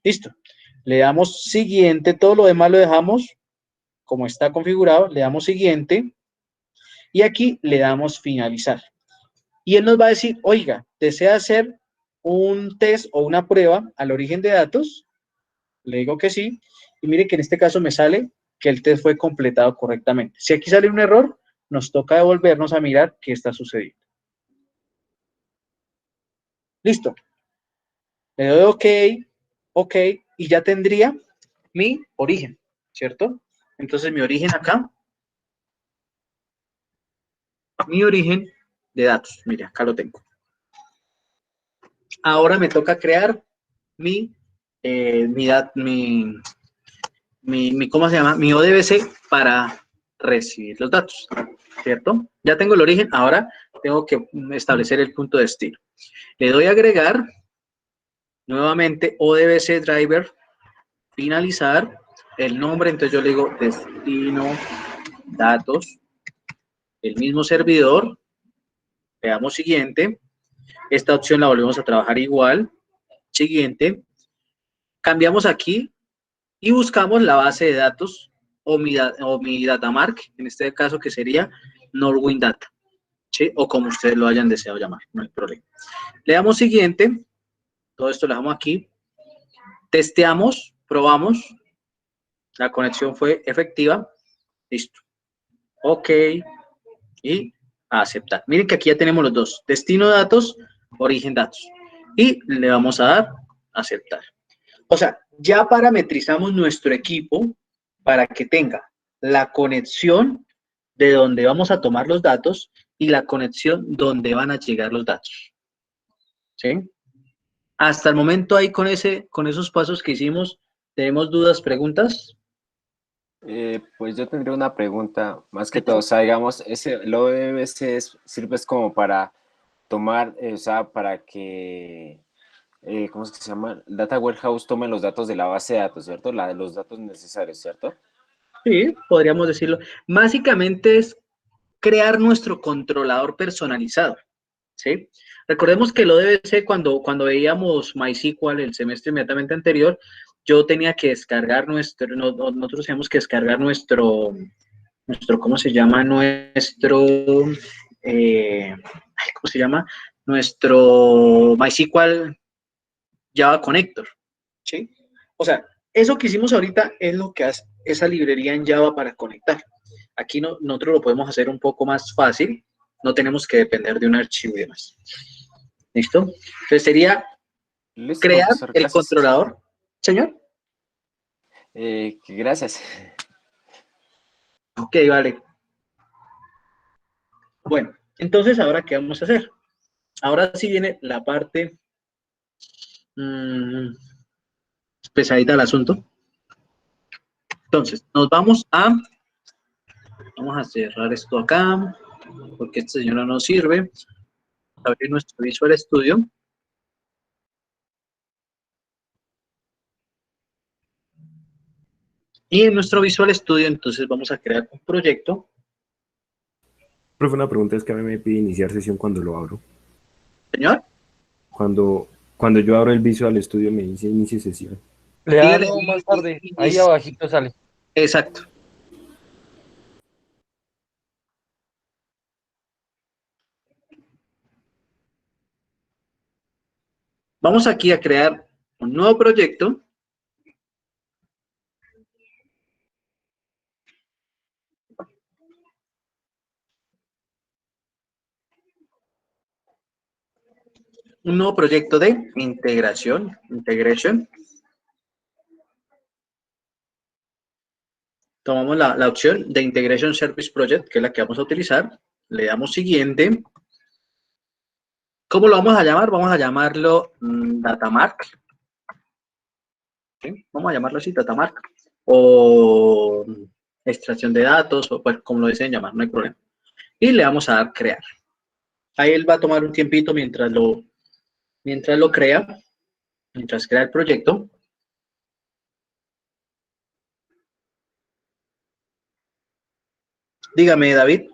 Listo. Le damos siguiente, todo lo demás lo dejamos como está configurado, le damos siguiente y aquí le damos finalizar. Y él nos va a decir, oiga, ¿desea hacer un test o una prueba al origen de datos? Le digo que sí. Y mire que en este caso me sale que el test fue completado correctamente. Si aquí sale un error, nos toca devolvernos a mirar qué está sucediendo. Listo. Le doy OK, OK, y ya tendría mi origen, ¿cierto? Entonces mi origen acá, mi origen de datos. Mire, acá lo tengo. Ahora me toca crear ¿cómo se llama? Mi ODBC para recibir los datos, ¿cierto? Ya tengo el origen, ahora tengo que establecer el punto de destino. Le doy a agregar, nuevamente ODBC driver, finalizar, el nombre, entonces yo le digo destino, datos, el mismo servidor, le damos siguiente, esta opción la volvemos a trabajar igual, siguiente, cambiamos aquí y buscamos la base de datos o mi datamark, en este caso que sería Norwin Data, ¿sí? O como ustedes lo hayan deseado llamar, no hay problema. Le damos siguiente, todo esto lo dejamos aquí, testeamos, probamos, la conexión fue efectiva, listo, OK, y a aceptar. Miren que aquí ya tenemos los dos, destino datos, origen datos, y le vamos a dar a aceptar. O sea, ya parametrizamos nuestro equipo para que tenga la conexión de donde vamos a tomar los datos y la conexión donde van a llegar los datos. ¿Sí? Hasta el momento ahí con esos pasos que hicimos, ¿tenemos dudas, preguntas? Pues yo tendría una pregunta, más que todo, o sea, digamos, el ODBC sirve como para tomar, o sea, para que, ¿cómo es que se llama? El Data Warehouse tome los datos de la base de datos, ¿cierto? Los datos necesarios, ¿cierto? Sí, podríamos decirlo. Básicamente es crear nuestro controlador personalizado, ¿sí? Recordemos que el ODBC, cuando veíamos MySQL el semestre inmediatamente anterior, yo tenía que descargar nosotros teníamos que descargar nuestro, ¿cómo se llama? ¿Cómo se llama? Nuestro MySQL Java Connector, ¿sí? O sea, eso que hicimos ahorita es lo que esa librería en Java para conectar. Aquí nosotros lo podemos hacer un poco más fácil, no tenemos que depender de un archivo y demás. ¿Listo? Entonces sería Listo, crear profesor, el gracias. controlador. Señor. Gracias. Ok, vale. Bueno, entonces ahora, ¿qué vamos a hacer? Ahora sí viene la parte pesadita del asunto. Entonces, vamos a cerrar esto acá, porque esta señora no sirve. Abrir nuestro Visual Studio. Y en nuestro Visual Studio, entonces vamos a crear un proyecto. Profe, una pregunta es que a mí me pide iniciar sesión cuando lo abro. Señor. Cuando yo abro el Visual Studio me dice inicie sesión. Le da Dígale. no más tarde, ahí abajito sale. Exacto. Vamos aquí a crear un nuevo proyecto. Un nuevo proyecto de integration. Tomamos la opción de Integration Service Project, que es la que vamos a utilizar. Le damos siguiente. ¿Cómo lo vamos a llamar? Vamos a llamarlo Datamark. ¿Sí? Vamos a llamarlo así, Datamark. O extracción de datos, o pues, como lo deseen llamar, no hay problema. Y le vamos a dar crear. Ahí él va a tomar un tiempito mientras lo crea, mientras crea el proyecto. Dígame, David.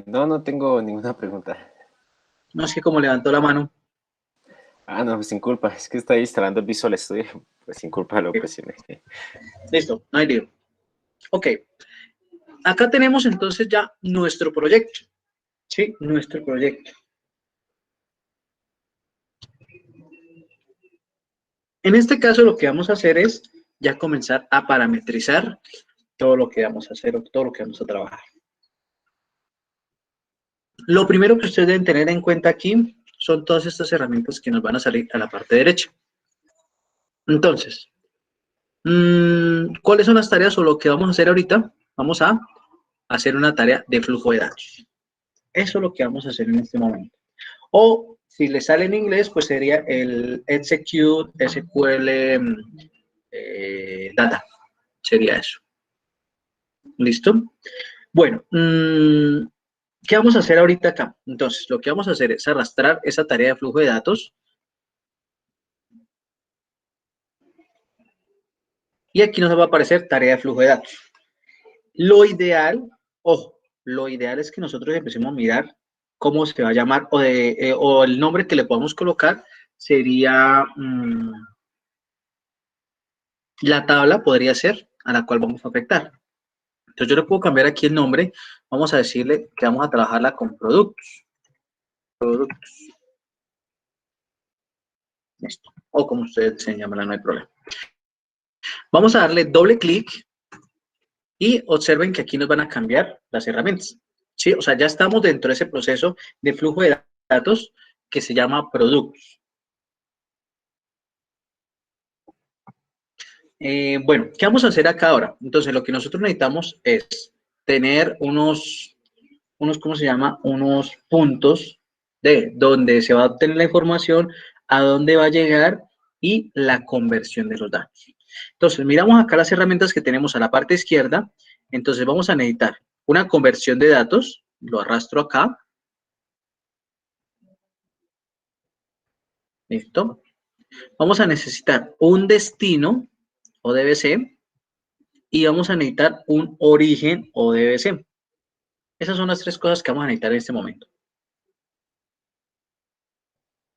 No tengo ninguna pregunta. No es que como levantó la mano. No, pues sin culpa. Es que estoy instalando el Visual Studio. Pues sin culpa lo presioné. Listo, no hay lío. Ok. Acá tenemos entonces ya nuestro proyecto. Sí, nuestro proyecto. En este caso lo que vamos a hacer es ya comenzar a parametrizar todo lo que vamos a hacer o todo lo que vamos a trabajar. Lo primero que ustedes deben tener en cuenta aquí son todas estas herramientas que nos van a salir a la parte derecha. Entonces, ¿cuáles son las tareas o lo que vamos a hacer ahorita? Vamos a hacer una tarea de flujo de datos. Eso es lo que vamos a hacer en este momento. O si le sale en inglés, pues sería el execute SQL data. Sería eso. ¿Listo? Bueno, ¿qué vamos a hacer ahorita acá? Entonces, lo que vamos a hacer es arrastrar esa tarea de flujo de datos. Y aquí nos va a aparecer tarea de flujo de datos. Lo ideal, ojo, lo ideal es que nosotros empecemos a mirar cómo se va a llamar o el nombre que le podamos colocar sería la tabla, podría ser, a la cual vamos a afectar. Entonces yo le puedo cambiar aquí el nombre. Vamos a decirle que vamos a trabajarla con productos. Listo. O como ustedes se llaman, no hay problema. Vamos a darle doble clic y observen que aquí nos van a cambiar las herramientas. ¿Sí? O sea, ya estamos dentro de ese proceso de flujo de datos que se llama productos. Bueno, ¿qué vamos a hacer acá ahora? Entonces, lo que nosotros necesitamos es tener unos ¿cómo se llama? Unos puntos de donde se va a obtener la información, a dónde va a llegar y la conversión de los datos. Entonces, miramos acá las herramientas que tenemos a la parte izquierda. Entonces, vamos a necesitar una conversión de datos. Lo arrastro acá. Listo. Vamos a necesitar un destino o DBC y vamos a necesitar un origen o DBC. Esas son las tres cosas que vamos a necesitar en este momento.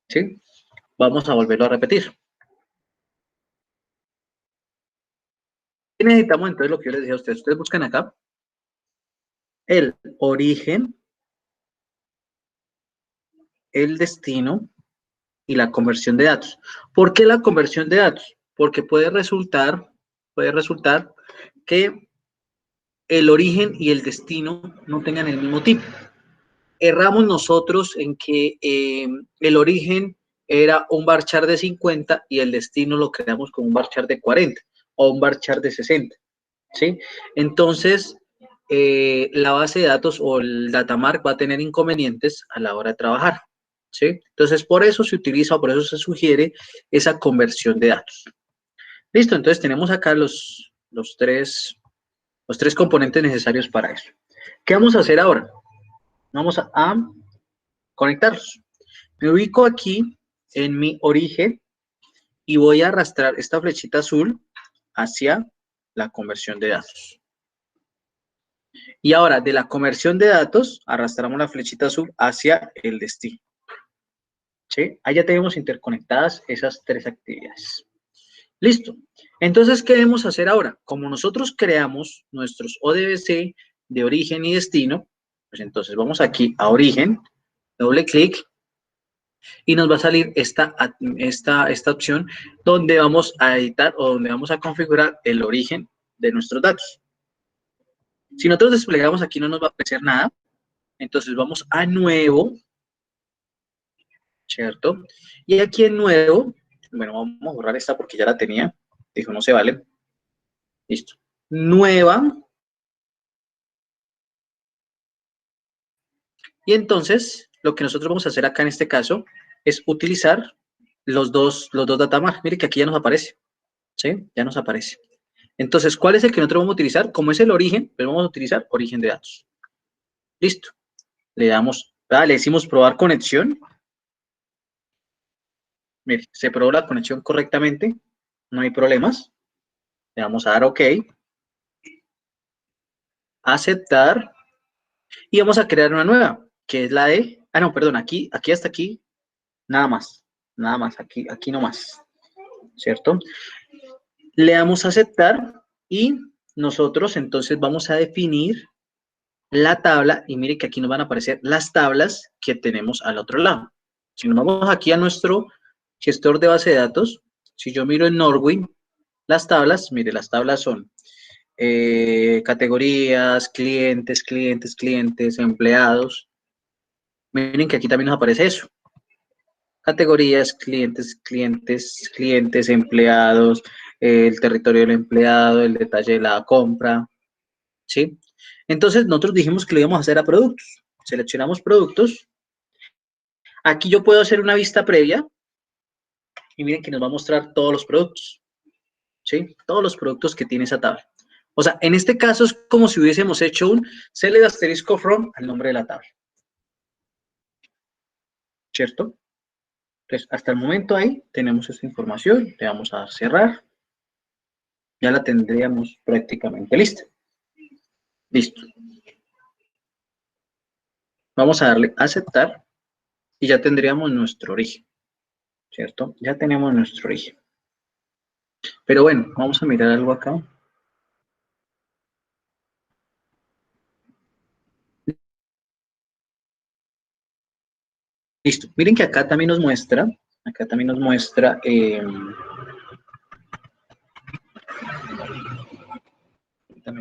¿Sí? Vamos a volverlo a repetir. ¿Qué necesitamos entonces? Lo que yo les dije a ustedes. Ustedes buscan acá el origen, el destino y la conversión de datos. ¿Por qué la conversión de datos? Porque puede resultar puede resultar que el origen y el destino no tengan el mismo tipo. Erramos nosotros en que el origen era un varchar de 50 y el destino lo creamos con un varchar de 40 o un varchar de 60, ¿sí? Entonces, la base de datos o el datamark va a tener inconvenientes a la hora de trabajar, ¿sí? Entonces, por eso se utiliza o por eso se sugiere esa conversión de datos. Listo, entonces tenemos acá los tres componentes necesarios para eso. ¿Qué vamos a hacer ahora? Vamos a conectarlos. Me ubico aquí en mi origen y voy a arrastrar esta flechita azul hacia la conversión de datos. Y ahora, de la conversión de datos, arrastramos la flechita azul hacia el destino. ¿Sí? Ahí ya tenemos interconectadas esas tres actividades. Listo. Entonces, ¿qué debemos hacer ahora? Como nosotros creamos nuestros ODBC de origen y destino, pues entonces vamos aquí a origen, doble clic, y nos va a salir esta opción donde vamos a editar o donde vamos a configurar el origen de nuestros datos. Si nosotros desplegamos aquí no nos va a aparecer nada, entonces vamos a nuevo, ¿cierto? Y aquí en nuevo, bueno, vamos a borrar esta porque ya la tenía, dijo no se vale, listo. Nueva, y entonces lo que nosotros vamos a hacer acá en este caso es utilizar los dos datamarks. Mire que aquí ya nos aparece, ¿sí? Ya nos aparece. Entonces, ¿cuál es el que nosotros vamos a utilizar? Como es el origen, pues vamos a utilizar origen de datos. Listo. Le damos, le decimos probar conexión. Mire, se probó la conexión correctamente, no hay problemas. Le vamos a dar OK, aceptar, y vamos a crear una nueva, que es la de, no, perdón, aquí hasta aquí, nada más, aquí no más, ¿cierto? Le damos a aceptar y nosotros entonces vamos a definir la tabla, y mire que aquí nos van a aparecer las tablas que tenemos al otro lado. Si nos vamos aquí a nuestro gestor de base de datos, si yo miro en Norway, las tablas, mire, las tablas son categorías, clientes, empleados. Miren que aquí también nos aparece eso. Categorías, clientes, empleados, el territorio del empleado, el detalle de la compra, ¿sí? Entonces, nosotros dijimos que lo íbamos a hacer a productos. Seleccionamos productos. Aquí yo puedo hacer una vista previa y miren que nos va a mostrar todos los productos, ¿sí? Todos los productos que tiene esa tabla. O sea, en este caso es como si hubiésemos hecho un select asterisco from al nombre de la tabla, ¿cierto? Entonces, hasta el momento ahí tenemos esta información. Le vamos a dar cerrar. Ya la tendríamos prácticamente lista. Listo. Vamos a darle a aceptar y ya tendríamos nuestro origen, ¿cierto? Ya tenemos nuestro origen. Pero bueno, vamos a mirar algo acá. Listo. Miren que acá también nos muestra, también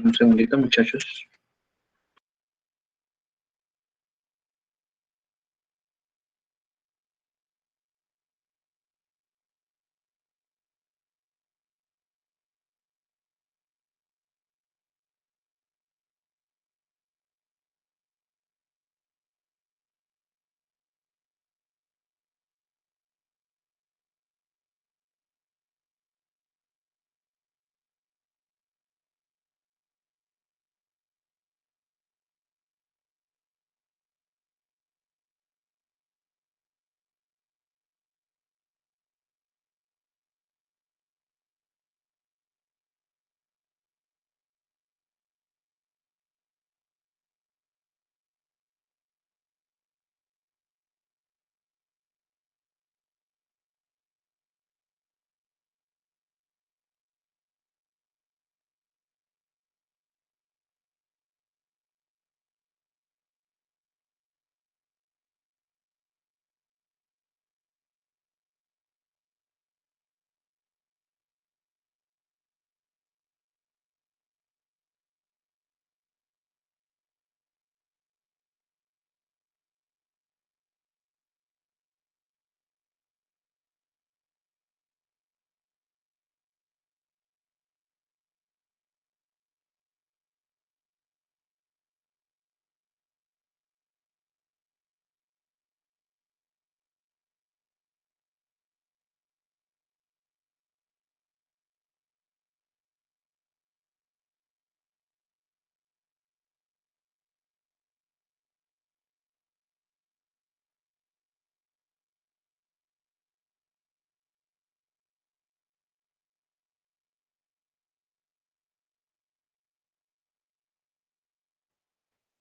un segundito, muchachos.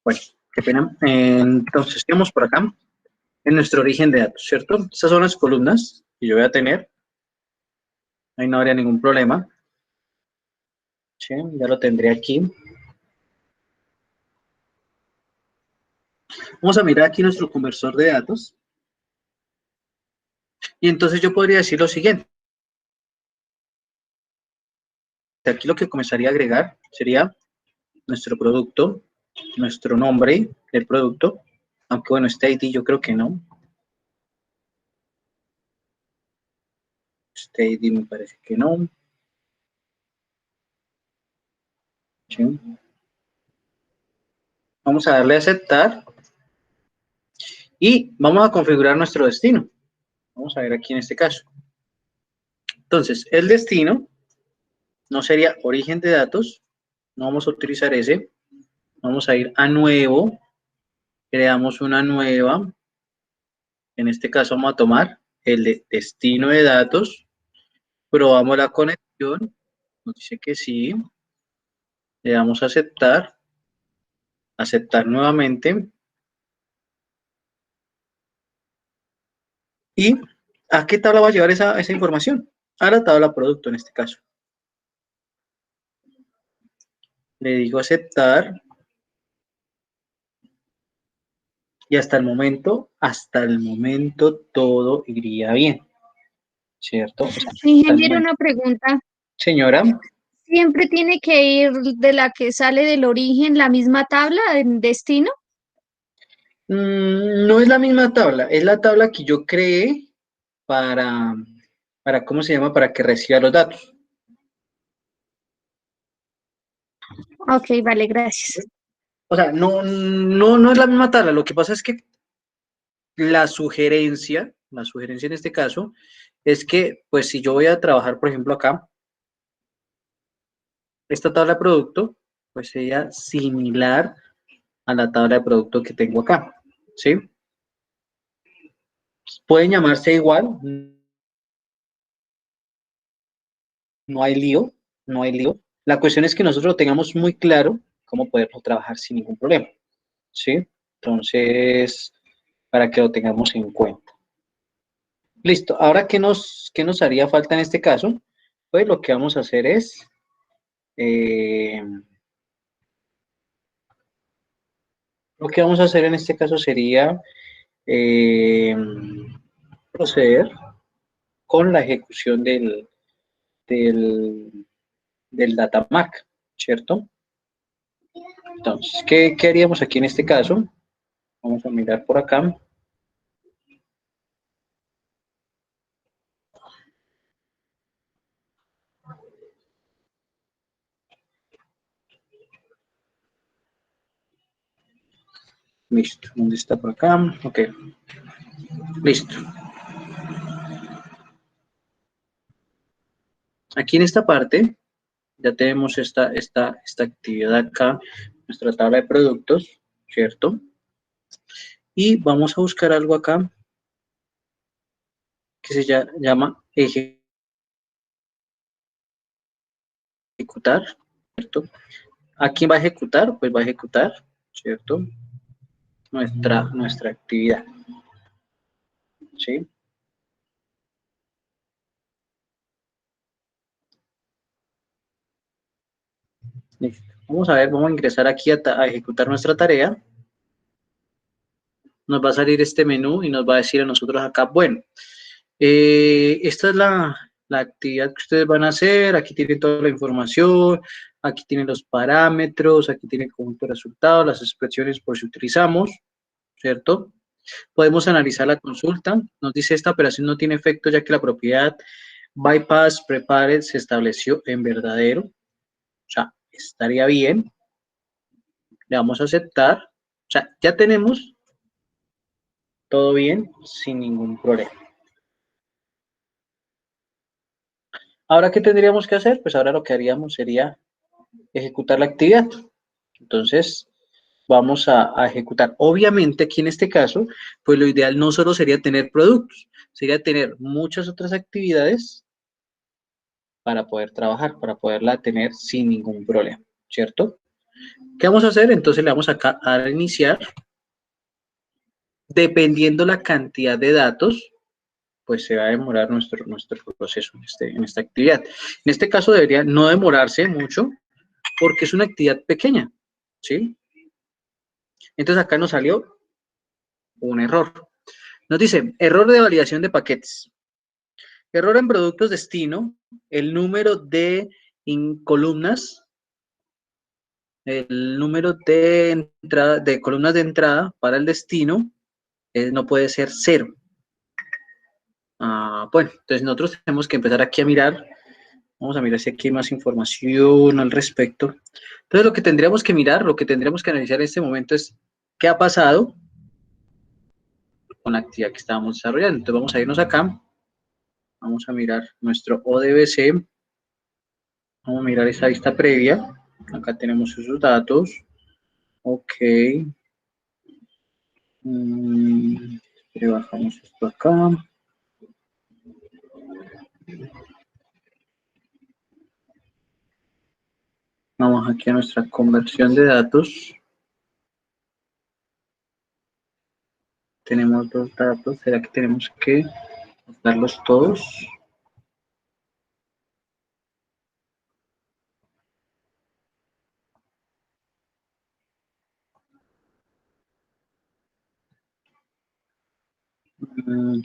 Bueno, qué pena. Entonces, estamos por acá en nuestro origen de datos, ¿cierto? Estas son las columnas que yo voy a tener. Ahí no habría ningún problema. Sí, ya lo tendré aquí. Vamos a mirar aquí nuestro conversor de datos. Y entonces yo podría decir lo siguiente. Aquí lo que comenzaría a agregar sería nuestro producto, nuestro nombre del producto. Aunque bueno, este ID yo creo que no. Este ID me parece que no. Sí. Vamos a darle a aceptar. Y vamos a configurar nuestro destino. Vamos a ver aquí en este caso. Entonces, el destino no sería origen de datos. No vamos a utilizar ese. Vamos a ir a nuevo. Creamos una nueva. En este caso vamos a tomar el de destino de datos. Probamos la conexión. Nos dice que sí. Le damos a aceptar. Aceptar nuevamente. ¿Y a qué tabla va a llevar esa información? A la tabla producto en este caso. Le digo aceptar. Y hasta el momento todo iría bien, ¿cierto? O sea, Ingeniero, una pregunta. señora, ¿Siempre tiene que ir de la que sale del origen la misma tabla en destino? no es la misma tabla, es la tabla que yo creé ¿cómo se llama? Para que reciba los datos. Ok, vale, gracias. O sea, no es la misma tabla, lo que pasa es que la sugerencia en este caso, es que, pues, si yo voy a trabajar, por ejemplo, acá, esta tabla de producto, pues sería similar a la tabla de producto que tengo acá, ¿sí? Pueden llamarse igual, no hay lío, no hay lío. La cuestión es que nosotros lo tengamos muy claro cómo poderlo trabajar sin ningún problema, ¿sí? Entonces, para que lo tengamos en cuenta. Listo, ahora, qué nos haría falta en este caso? Pues lo que vamos a hacer es, lo que vamos a hacer en este caso sería proceder con la ejecución del Datamark, ¿cierto? Entonces, ¿qué haríamos aquí en este caso? Vamos a mirar por acá. Listo, ¿dónde está por acá? Ok, listo. Aquí en esta parte ya tenemos esta actividad acá, nuestra tabla de productos, ¿cierto? Y vamos a buscar algo acá que se llama ejecutar, ¿cierto? ¿A quién va a ejecutar? Pues va a ejecutar, ¿cierto? Nuestra actividad, ¿sí? Listo. Vamos a ver, vamos a ingresar aquí a ejecutar nuestra tarea. Nos va a salir este menú y nos va a decir a nosotros acá, bueno, esta es la actividad que ustedes van a hacer, aquí tienen toda la información, aquí tienen los parámetros, aquí tienen el conjunto de resultados, las expresiones por si utilizamos, ¿cierto? Podemos analizar la consulta, nos dice esta operación no tiene efecto ya que la propiedad bypass prepared se estableció en verdadero, o sea, estaría bien, le vamos a aceptar, o sea, ya tenemos todo bien, sin ningún problema. Ahora, ¿qué tendríamos que hacer? Pues ahora lo que haríamos sería ejecutar la actividad. Entonces, vamos a ejecutar. Obviamente, aquí en este caso, pues lo ideal no solo sería tener productos, sería tener muchas otras actividades para poder trabajar, para poderla tener sin ningún problema, ¿cierto? ¿Qué vamos a hacer? Entonces le vamos acá a iniciar. Dependiendo la cantidad de datos, pues se va a demorar nuestro proceso en esta actividad. En este caso debería no demorarse mucho porque es una actividad pequeña, ¿sí? Entonces acá nos salió un error. Nos dice, error de validación de paquetes. Error en productos destino, el número de columnas, el número de, entrada, de columnas de entrada para el destino no puede ser 0. Bueno, entonces nosotros tenemos que empezar aquí a mirar. Vamos a mirar si aquí hay más información al respecto. Entonces lo que tendríamos que mirar, lo que tendríamos que analizar en este momento es qué ha pasado con la actividad que estábamos desarrollando. Entonces vamos a irnos acá. Vamos a mirar nuestro ODBC. Vamos a mirar esa vista previa. Acá tenemos sus datos. Ok. Bajamos esto acá. Vamos aquí a nuestra conversión de datos. Tenemos 2 datos. ¿Será que tenemos que darlos todos?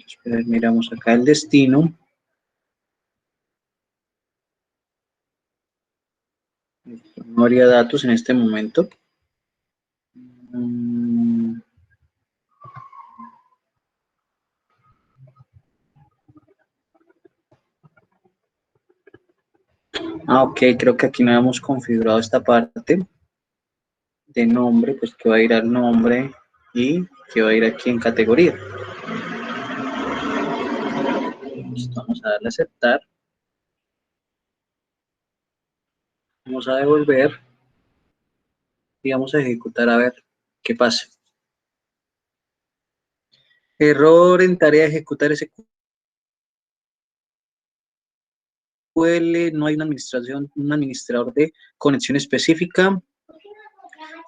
Espera, miramos acá el destino. No habría datos en este momento. Ok, creo que aquí no habíamos configurado esta parte de nombre, pues que va a ir al nombre y que va a ir aquí en categoría. Listo, vamos a darle a aceptar. Vamos a devolver y vamos a ejecutar a ver qué pasa. Error en tarea de ejecutar SQL, no hay una un administrador de conexión específica.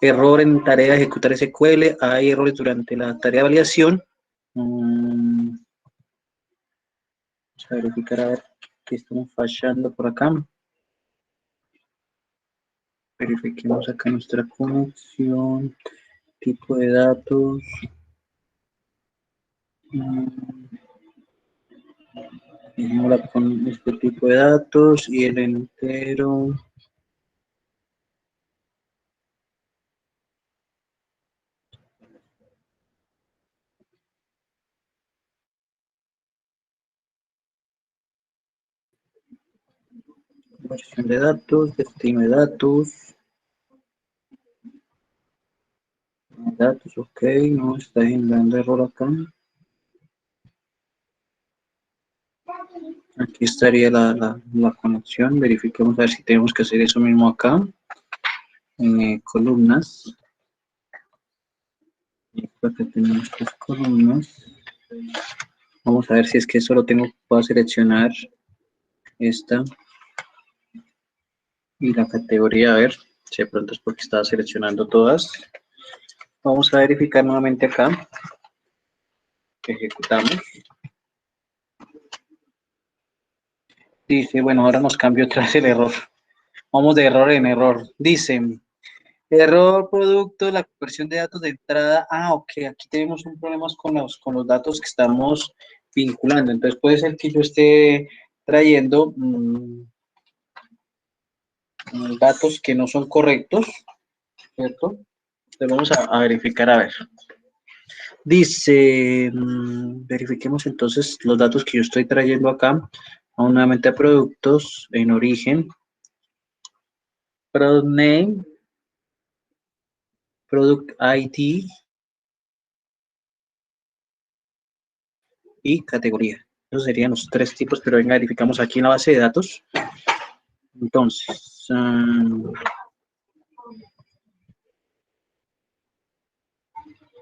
Error en tarea de ejecutar SQL, hay errores durante la tarea de validación. Vamos a verificar a ver qué estamos fallando por acá. Verifiquemos acá nuestra conexión, tipo de datos. Dejémosla con este tipo de datos y el entero. Versión de datos, destino de datos. Datos, ok, no está generando error acá. Aquí estaría la conexión. Verifiquemos a ver si tenemos que hacer eso mismo acá. Columnas. Y acá tenemos 3 columnas. Vamos a ver si es que solo puedo seleccionar esta y la categoría, a ver si de pronto es porque estaba seleccionando todas. Vamos a verificar nuevamente acá. Ejecutamos. Dice, bueno, ahora nos cambió otra vez el error. Vamos de error en error. Dice, error producto, la conversión de datos de entrada. Ok, aquí tenemos un problema con los datos que estamos vinculando. Entonces puede ser que yo esté trayendo datos que no son correctos, ¿cierto? Entonces vamos a verificar a ver. Dice, verifiquemos entonces los datos que yo estoy trayendo acá. Vamos nuevamente a productos en origen. Product name, product ID y categoría. Esos serían los 3 tipos, pero venga, verificamos aquí en la base de datos. Entonces,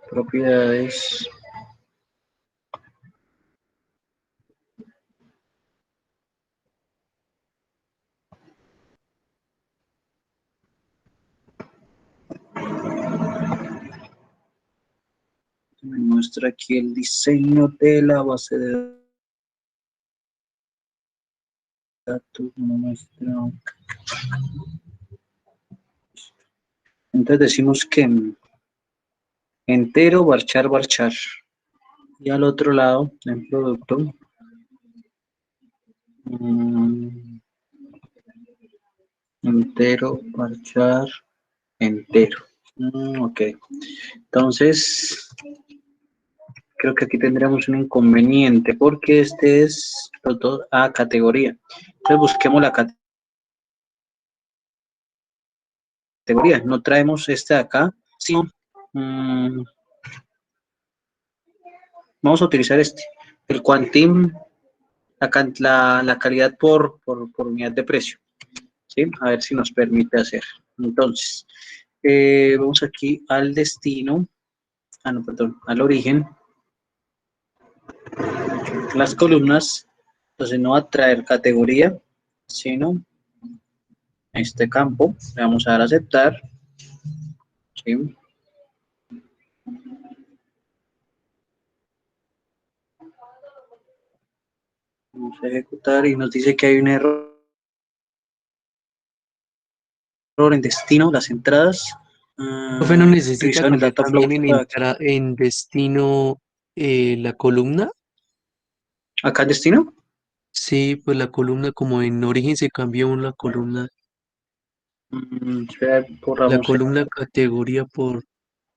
propiedades. muestra aquí el diseño de la base de datos. No muestra. Entonces decimos que entero, varchar, varchar. Y al otro lado, en producto, entero, varchar, entero. Ok. Entonces, creo que aquí tendríamos un inconveniente porque este es los dos a categoría. Entonces busquemos la categoría. No traemos este de acá, sino vamos a utilizar este. El Quantim, la calidad por unidad de precio. ¿Sí? A ver si nos permite hacer. Entonces, vamos aquí al destino. No, perdón, al origen. Las columnas, entonces no va a traer categoría, sino este campo. Le vamos a dar a aceptar. ¿Sí? Vamos a ejecutar y nos dice que hay un error en destino, las entradas. Profe, ¿no necesita Utilizaron el cambiar data flow. también en destino la columna? ¿Acá en destino? Sí, pues la columna como en origen se cambió una columna, Espera, la borramos. columna categoría por...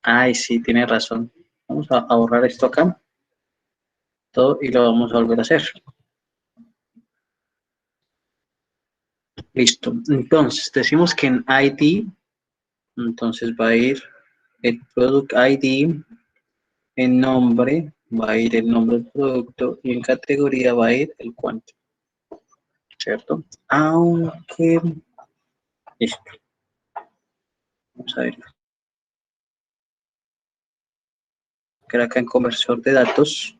Ay, sí, tiene razón. Vamos a borrar esto acá. Todo y lo vamos a volver a hacer. Listo. Entonces, decimos que en ID, entonces va a ir el product ID, en nombre va a ir el nombre del producto y en categoría va a ir el cuánto, ¿cierto? Aunque, listo. Vamos a ver. Que acá en conversor de datos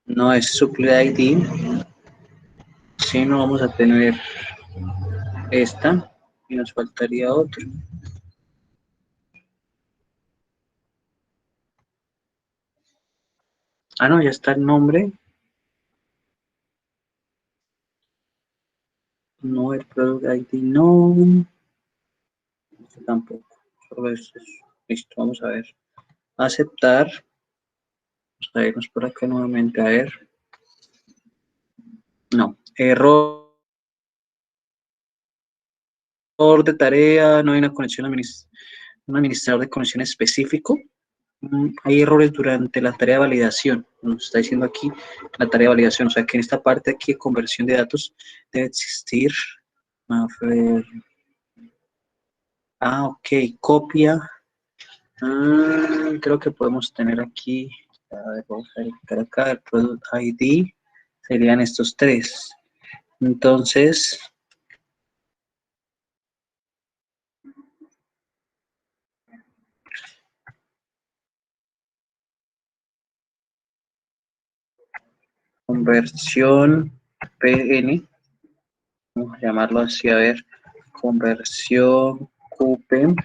no es supply ID, sino vamos a tener esta y nos faltaría otro. No, ya está el nombre. No, el product ID no. Este tampoco. Solo esto es. Listo, vamos a ver. Aceptar. Vamos a irnos por acá nuevamente a ver. No. Error de tarea. No hay una conexión un administrador de conexión específico. Hay errores durante la tarea de validación. Nos está diciendo aquí la tarea de validación. O sea que en esta parte aquí de conversión de datos debe existir. A ver. Ok. Copia. Creo que podemos tener aquí. A ver, vamos a verificar acá. El product ID serían estos tres. Entonces, conversión PN. Vamos a llamarlo así, a ver. Conversión QP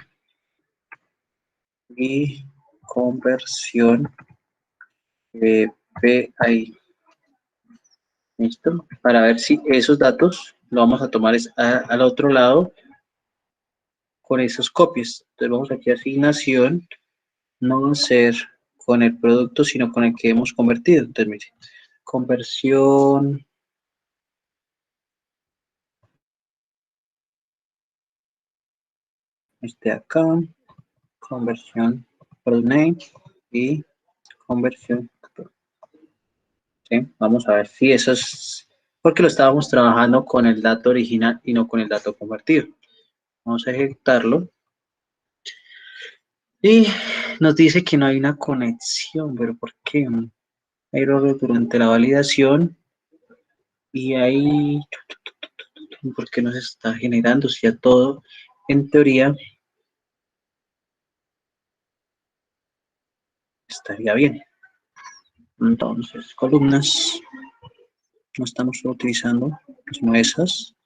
y conversión PI. ¿Listo? Para ver si esos datos lo vamos a tomar al otro lado con esos copies. Entonces vamos aquí a asignación, no va a ser con el producto, sino con el que hemos convertido. Entonces, mire, conversión acá, conversión product name y conversión. ¿Sí? Vamos a ver si eso es porque lo estábamos trabajando con el dato original y no con el dato convertido. Vamos a ejecutarlo. Y nos dice que no hay una conexión, pero ¿por qué? Hay errores durante la validación y ahí, ¿por qué no se está generando? Si ya todo, en teoría, estaría bien. Entonces, columnas, no estamos utilizando, sino esas.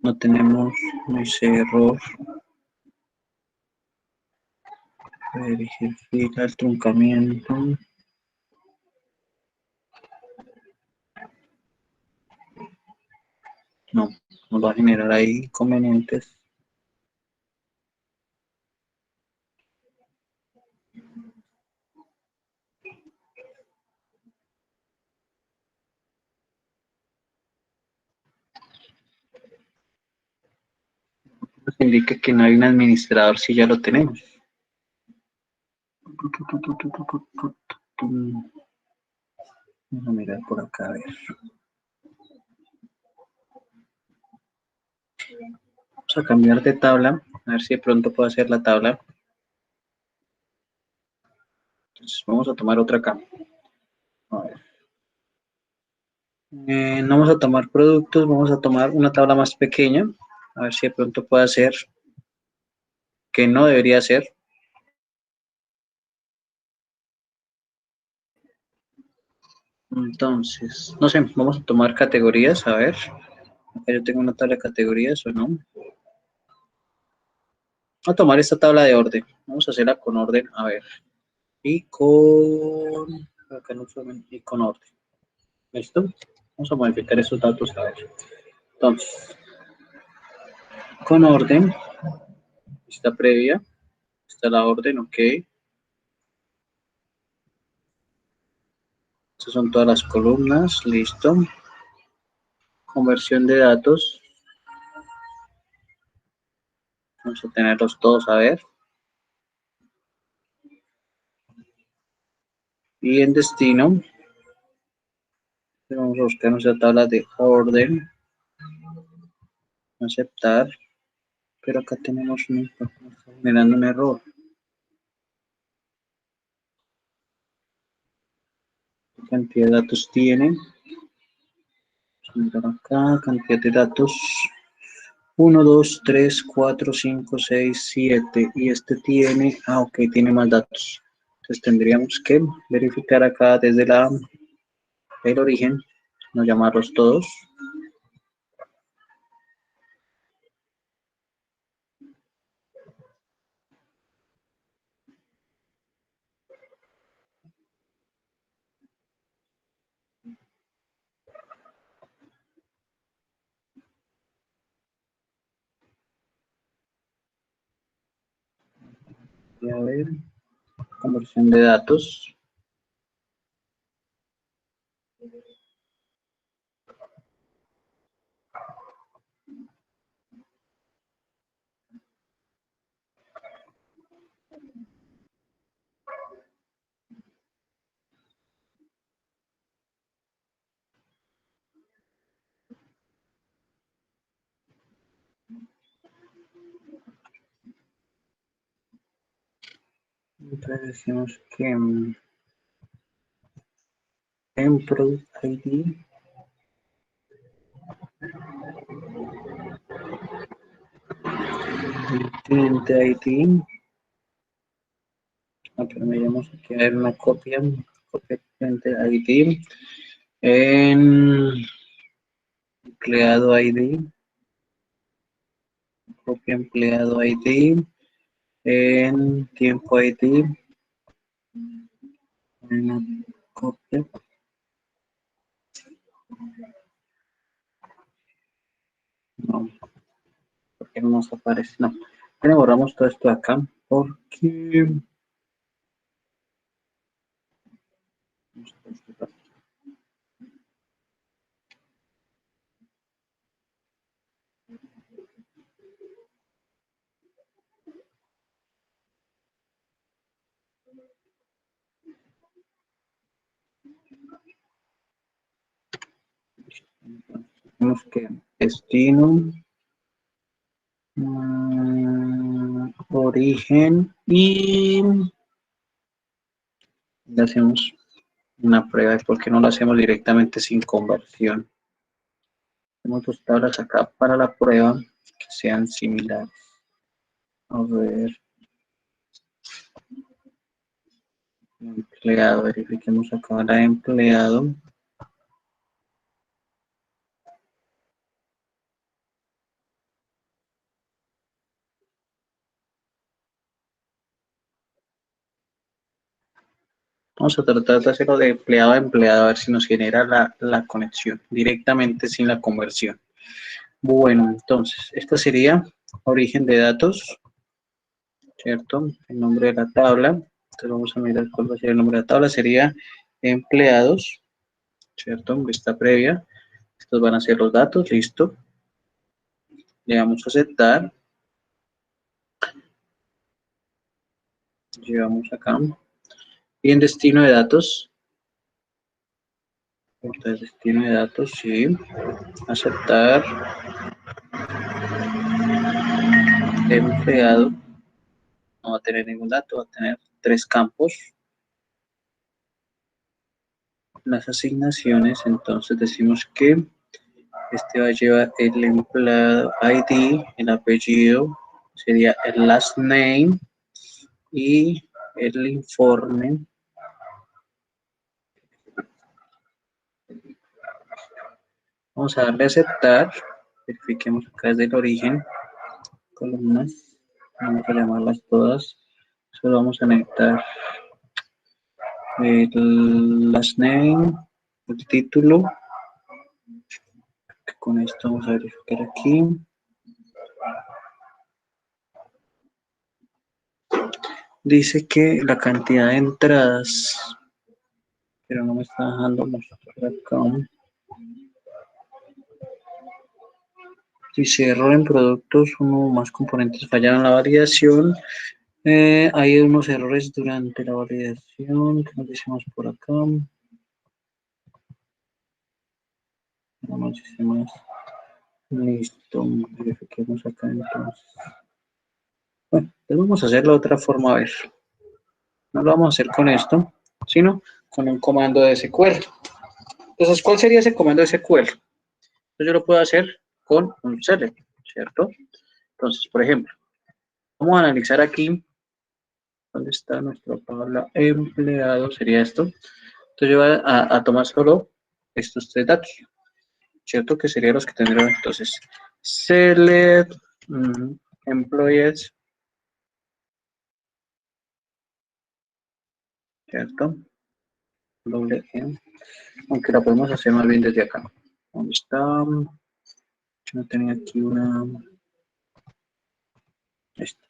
No tenemos ese error. Dirigir filas, truncamiento. No, nos va a generar ahí inconvenientes. Nos indica que no hay un administrador si ya lo tenemos. Vamos a mirar por acá a ver. Vamos a cambiar de tabla, a ver si de pronto puedo hacer la tabla. Entonces vamos a tomar otra acá. A ver. No vamos a tomar productos, vamos a tomar una tabla más pequeña, a ver si de pronto puedo hacer, que no debería ser. Entonces, no sé, vamos a tomar categorías, a ver. Acá yo tengo una tabla de categorías o no. Voy a tomar esta tabla de orden, vamos a hacerla con orden, a ver. Y con, acá no solamente, y con orden. ¿Listo? Vamos a modificar esos datos, a ver. Entonces, con orden, esta previa, está la orden, ok. Estas son todas las columnas, listo. Conversión de datos. Vamos a tenerlos todos a ver. Y en destino, vamos a buscar nuestra tabla de orden. Aceptar. Pero acá tenemos generando un error. ¿Qué cantidad de datos tiene? Vamos a mirar acá, cantidad de datos. 1, 2, 3, 4, 5, 6, 7. Y este tiene, ok, tiene más datos. Entonces tendríamos que verificar acá desde el origen, no llamarlos todos. Y a ver, conversión de datos. Entonces decimos que en Product ID cliente ID, pero miremos aquí a ver una copia cliente ID, en empleado ID, copia empleado ID, en tiempo ID, una copia, no, porque no nos aparece, no, le borramos todo esto acá, porque tenemos que destino, origen y le hacemos una prueba de por qué no lo hacemos directamente sin conversión. Tenemos dos tablas acá para la prueba que sean similares. A ver, empleado, verifiquemos acá la de empleado. Vamos a tratar de hacerlo de empleado a empleado, a ver si nos genera la conexión directamente sin la conversión. Bueno, entonces, esta sería origen de datos, ¿cierto? El nombre de la tabla. Entonces vamos a mirar cuál va a ser el nombre de la tabla. Sería empleados, ¿cierto? Vista previa. Estos van a ser los datos, listo. Le damos a aceptar. Llevamos acá. Y en destino de datos. Entonces, destino de datos, sí. Aceptar. Empleado. No va a tener ningún dato, va a tener 3 campos. Las asignaciones, entonces decimos que este va a llevar el empleado ID, el apellido, sería el last name y el informe. Vamos a darle a aceptar. Verifiquemos acá desde el origen. Columnas. Vamos a llamarlas todas. Solo vamos a necesitar el last name, el título. Con esto vamos a verificar aquí. Dice que la cantidad de entradas, pero no me está dejando mostrar acá. Dice error en productos, uno o más componentes fallaron en la validación. Hay unos errores durante la validación, que nos decimos por acá. No nos dice más. Listo, verifiquemos acá entonces. Bueno, pues vamos a hacerlo de otra forma, a ver. No lo vamos a hacer con esto, sino con un comando de SQL. Entonces, ¿cuál sería ese comando de SQL? Entonces, yo lo puedo hacer con un select, ¿cierto? Entonces, por ejemplo, vamos a analizar aquí dónde está nuestra tabla empleado, sería esto. Entonces, yo voy a tomar solo estos 3 datos, ¿cierto? Que serían los que tendrán, entonces, select employees, ¿cierto? Doble E, aunque la podemos hacer más bien desde acá. ¿Dónde está? Yo no tenía aquí una... Esta.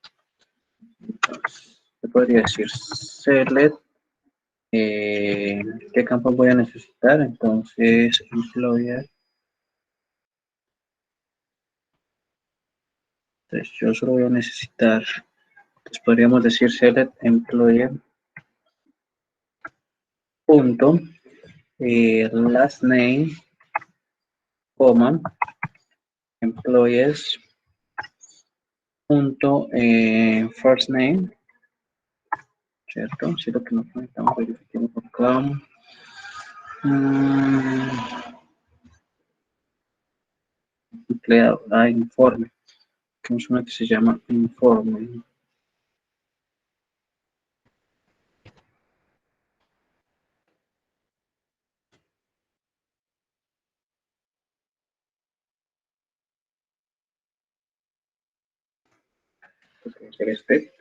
Entonces, ¿qué podría decir? Select. ¿Qué campos voy a necesitar? Entonces, employer. Entonces, yo solo voy a necesitar, pues podríamos decir select employer punto last name, coma, employees punto first name, ¿cierto? Si lo que nos necesitamos verificar por acá. Empleado, informe. Tenemos una que se llama informe. Puede ser este.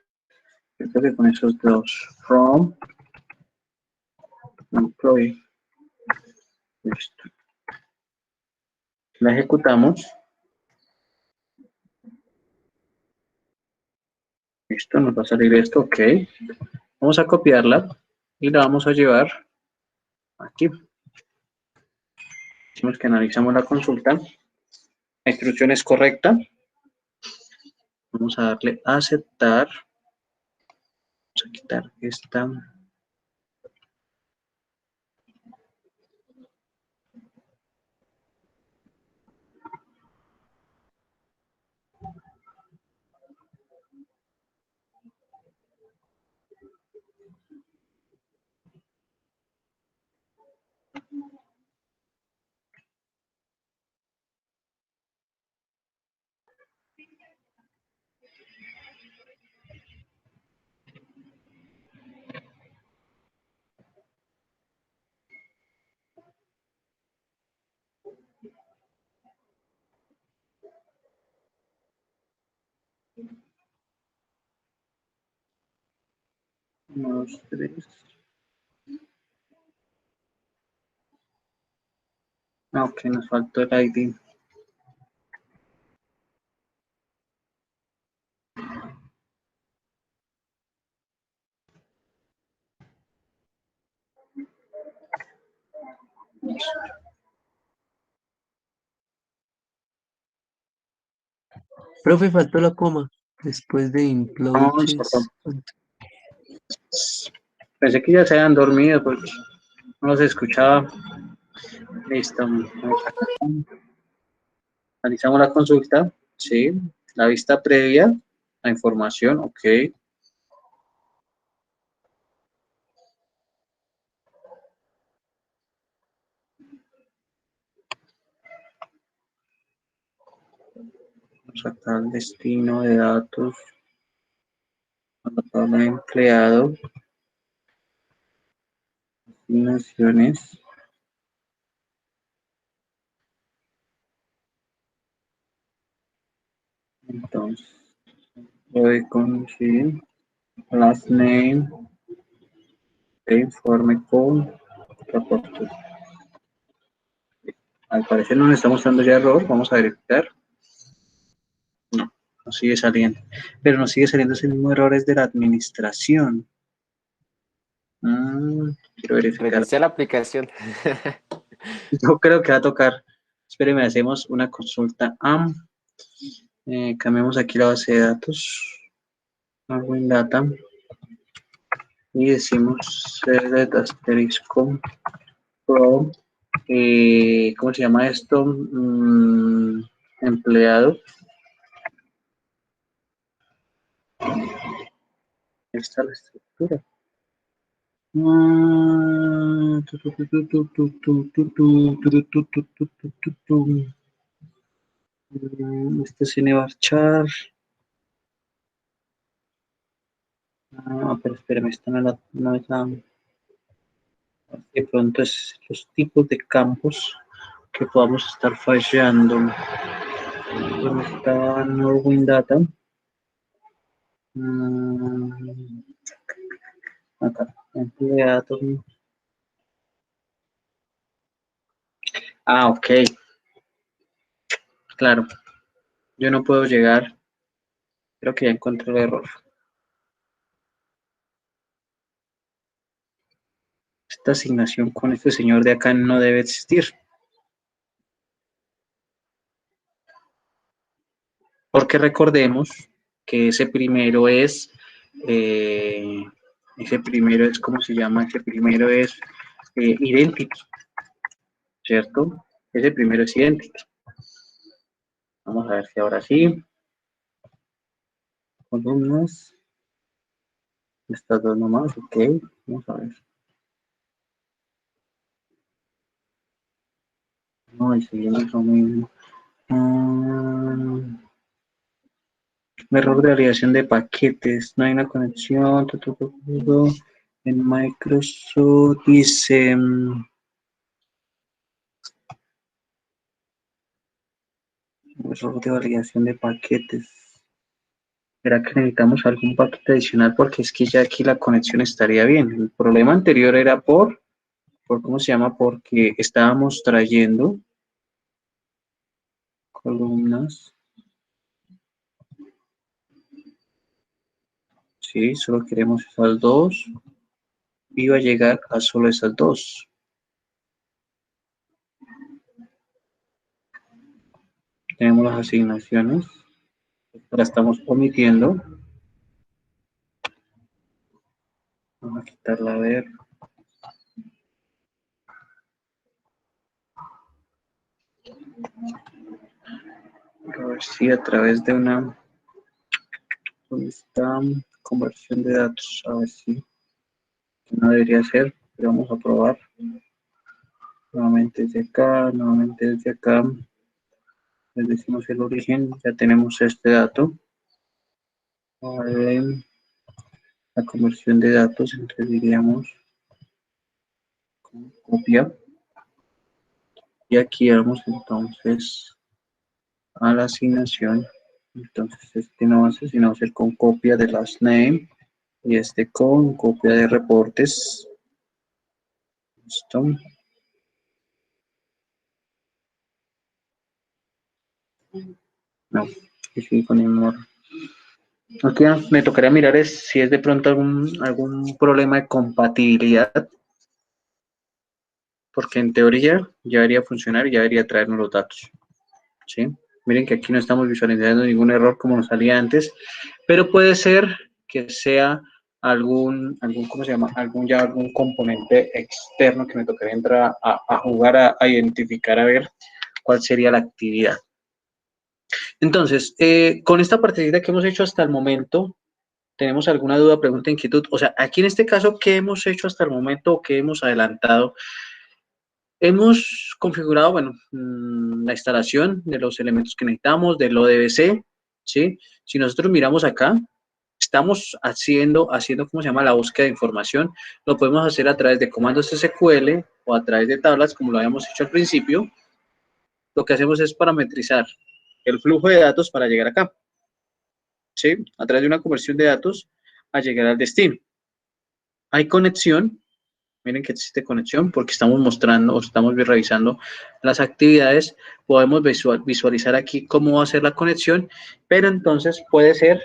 Yo creo que con esos dos, from, employee, listo. La ejecutamos. Listo, nos va a salir esto, ok. Vamos a copiarla y la vamos a llevar aquí. Decimos que analizamos la consulta. La instrucción es correcta. Vamos a darle a aceptar. Vamos a quitar esta. Uno, dos, tres. Ah, ok, nos faltó el ID. Profe, faltó la coma. Después de No, nos faltó. implodes. Pensé que ya se habían dormido porque no los escuchaba. Listo. Analizamos la consulta. Sí. La vista previa. La información. Ok. Vamos acá al destino de datos. A la tabla empleado. Asignaciones. Entonces, voy con sí, last name, informe con reporte. Al parecer no nos está mostrando ya error. Vamos a verificar. No, no sigue saliendo. Pero nos sigue saliendo ese mismo error es de la administración. Quiero verificar. Reiniciar la aplicación. Yo creo que va a tocar. Espérenme, hacemos una consulta AM. Cambiamos aquí la base de datos. Win Data. Y decimos select asterisco pro. ¿Cómo se llama esto? Empleado. Ahí está la estructura. Este cine varchar. Pero espérame, esta no es la. De pronto es los tipos de campos que podamos estar fallando. ¿Dónde está Norwin Data? Acá, empleados. Ok, claro. Yo no puedo llegar. Creo que ya encontré el error. Esta asignación con este señor de acá no debe existir. Porque recordemos que ese primero es, ¿cómo se llama? Ese primero es identity, ¿cierto? Ese primero es identity. Vamos a ver si ahora sí. Columnas. Estas dos nomás, ok. Vamos a ver. No, y seguimos lo mismo. Error de validación de paquetes. No hay una conexión. En Microsoft dice. Error de validación de paquetes. ¿Será que necesitamos algún paquete adicional? Porque es que ya aquí la conexión estaría bien. El problema anterior era por ¿cómo se llama? Porque estábamos trayendo columnas. Sí, solo queremos esas dos. Iba a llegar a solo esas dos. Tenemos las asignaciones. La estamos omitiendo. Vamos a quitarla a ver. A ver si a través de una. ¿Dónde está? Conversión de datos. A ver si. No debería ser, pero vamos a probar. Nuevamente desde acá, nuevamente desde acá. Les decimos el origen. Ya tenemos este dato. Vale. La conversión de datos, entonces diríamos copia. Y aquí vamos entonces a la asignación. Entonces este no va a ser, sino va a ser con copia de last name y este con copia de reportes. Listo. No, sí, con humor. Aquí me tocaría mirar si es de pronto algún problema de compatibilidad, porque en teoría ya debería funcionar y ya debería traernos los datos, ¿sí? Miren que aquí no estamos visualizando ningún error como nos salía antes, pero puede ser que sea ¿cómo se llama? Algún componente externo que me tocaría entrar a jugar, a identificar, a ver cuál sería la actividad. Entonces, con esta partida que hemos hecho hasta el momento, ¿tenemos alguna duda, pregunta, inquietud? O sea, aquí en este caso, ¿qué hemos hecho hasta el momento o qué hemos adelantado? Hemos configurado, bueno, la instalación de los elementos que necesitamos, del ODBC, ¿sí? Si nosotros miramos acá, estamos haciendo, ¿cómo se llama? La búsqueda de información. Lo podemos hacer a través de comandos SQL o a través de tablas, como lo habíamos hecho al principio. Lo que hacemos es parametrizar el flujo de datos para llegar acá, ¿sí? A través de una conversión de datos a llegar al destino. Hay conexión. Miren que existe conexión porque estamos mostrando o estamos revisando las actividades. Podemos visualizar aquí cómo va a ser la conexión, pero entonces puede ser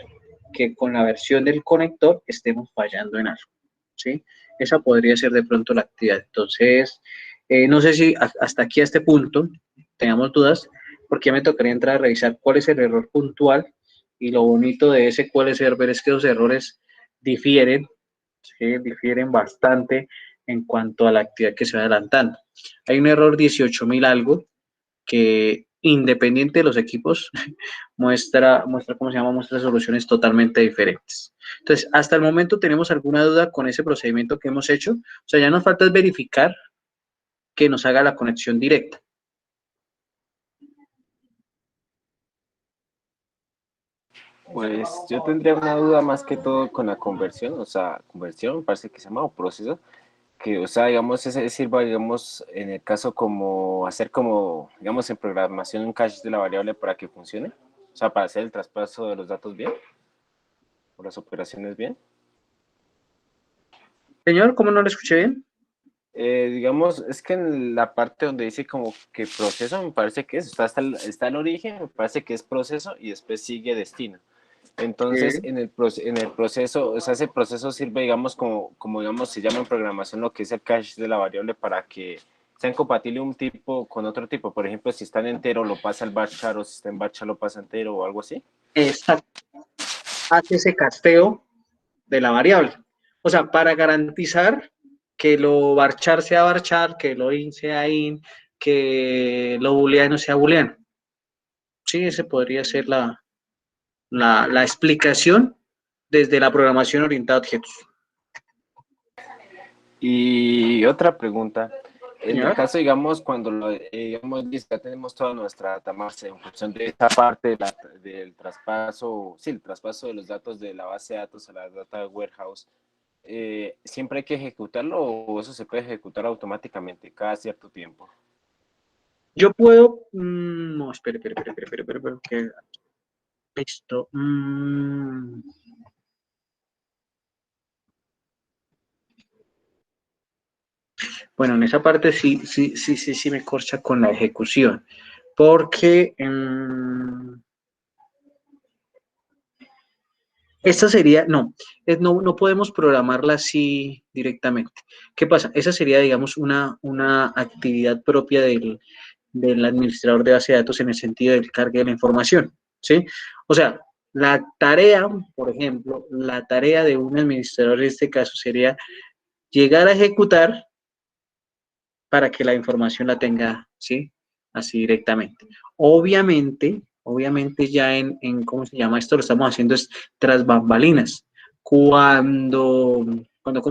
que con la versión del conector estemos fallando en algo, ¿sí? Esa podría ser de pronto la actividad. Entonces, no sé si hasta aquí a este punto tengamos dudas, porque me tocaría entrar a revisar cuál es el error puntual, y lo bonito de SQL Server es que los errores difieren, ¿sí? Difieren bastante en cuanto a la actividad que se va adelantando. Hay un error 18.000 algo que, independiente de los equipos, muestra, ¿cómo se llama? Muestra soluciones totalmente diferentes. Entonces, hasta el momento, ¿tenemos alguna duda con ese procedimiento que hemos hecho? O sea, ya nos falta es verificar que nos haga la conexión directa. Pues yo tendría una duda más que todo con la conversión, o sea, conversión, me parece que se llama, o proceso, que, o sea, digamos, ese sirva, digamos, en el caso como hacer como, digamos, en programación un cache de la variable para que funcione, o sea, para hacer el traspaso de los datos bien, o las operaciones bien. Señor, ¿cómo no lo escuché bien? Digamos, es que en la parte donde dice como que proceso, me parece que es, está el origen, me parece que es proceso y después sigue destino. Entonces, Sí. en el proceso, o sea, ese proceso sirve, digamos, como digamos, se llama en programación lo que es el cache de la variable para que sean compatibles un tipo con otro tipo. Por ejemplo, si está en entero, lo pasa al varchar, o si está en varchar, lo pasa entero, o algo así. Exacto. Hace ese casteo de la variable. O sea, para garantizar que lo varchar sea varchar, que lo in sea in, que lo booleano sea booleano. Sí, ese podría ser la explicación desde la programación orientada a objetos. Y otra pregunta. En el Señor. caso, digamos, cuando digamos, ya tenemos toda nuestra database en función de esa parte del traspaso, sí, el traspaso de los datos de la base de datos a la data warehouse, ¿siempre hay que ejecutarlo o eso se puede ejecutar automáticamente cada cierto tiempo? Yo puedo, no, espere, que esto, bueno, en esa parte sí me corcha con la ejecución, porque esta sería, no podemos programarla así directamente. ¿Qué pasa? Esa sería, digamos, una actividad propia del administrador de base de datos en el sentido del cargue de la información, ¿sí? O sea, la tarea, por ejemplo, la tarea de un administrador en este caso sería llegar a ejecutar para que la información la tenga, ¿sí? Así directamente. Obviamente ya ¿cómo se llama esto? Lo estamos haciendo es tras bambalinas. ¿Cómo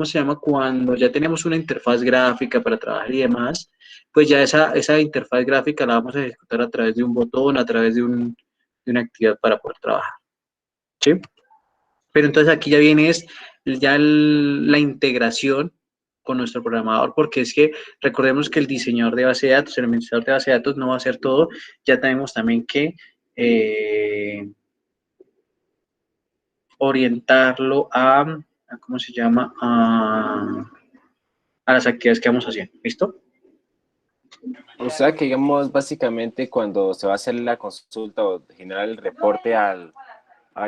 se llama? Cuando ya tenemos una interfaz gráfica para trabajar y demás, pues ya esa interfaz gráfica la vamos a ejecutar a través de un botón, a través de una actividad para poder trabajar, ¿sí? Pero entonces aquí ya viene la integración con nuestro programador, porque es que recordemos que el diseñador de base de datos, el administrador de base de datos no va a hacer todo, ya tenemos también que orientarlo ¿cómo se llama? A las actividades que vamos haciendo, ¿listo? O sea que, digamos, básicamente cuando se va a hacer la consulta o generar el reporte al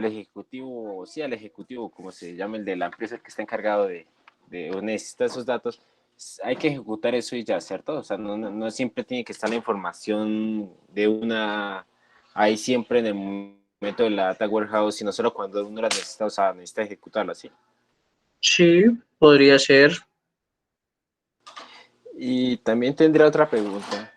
ejecutivo, sí, al ejecutivo, como se llama, el de la empresa que está encargado o necesita esos datos, hay que ejecutar eso y ya, ¿cierto? O sea, no siempre tiene que estar la información de una, ahí siempre en el momento de la data warehouse, sino solo cuando uno la necesita, o sea, necesita ejecutarlo así. Sí, podría ser. Y también tendría otra pregunta.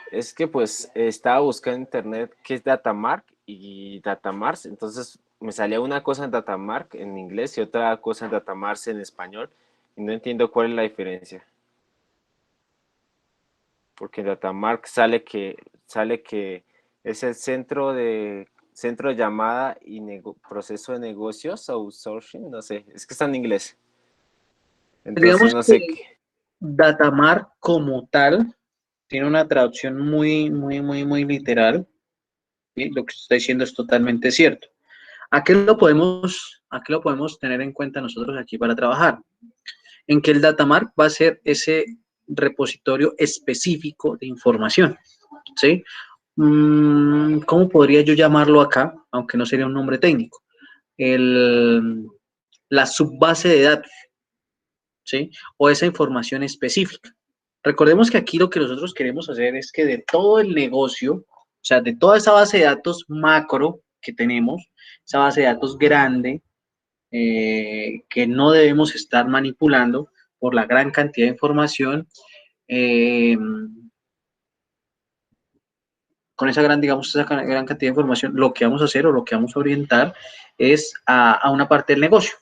Es que pues estaba buscando en internet qué es Datamark y Datamars, entonces me salía una cosa en Datamark en inglés y otra cosa en Datamars en español y no entiendo cuál es la diferencia, porque en Datamark sale que es el centro de llamada y proceso de negocios, outsourcing, no sé, es que está en inglés, entonces Digamos no sé que qué. Datamar como tal tiene una traducción muy literal, ¿sí? Lo que está diciendo es totalmente cierto. ¿A qué lo podemos tener en cuenta nosotros aquí para trabajar? En que el Datamark va a ser ese repositorio específico de información, ¿sí? ¿Cómo podría yo llamarlo acá? Aunque no sería un nombre técnico. La subbase de datos, ¿sí? O esa información específica. Recordemos que aquí lo que nosotros queremos hacer es que de todo el negocio, o sea, de toda esa base de datos macro que tenemos, esa base de datos grande, que no debemos estar manipulando por la gran cantidad de información, eh, con esa gran, digamos, esa gran cantidad de información, lo que vamos a hacer o lo que vamos a orientar es a una parte del negocio.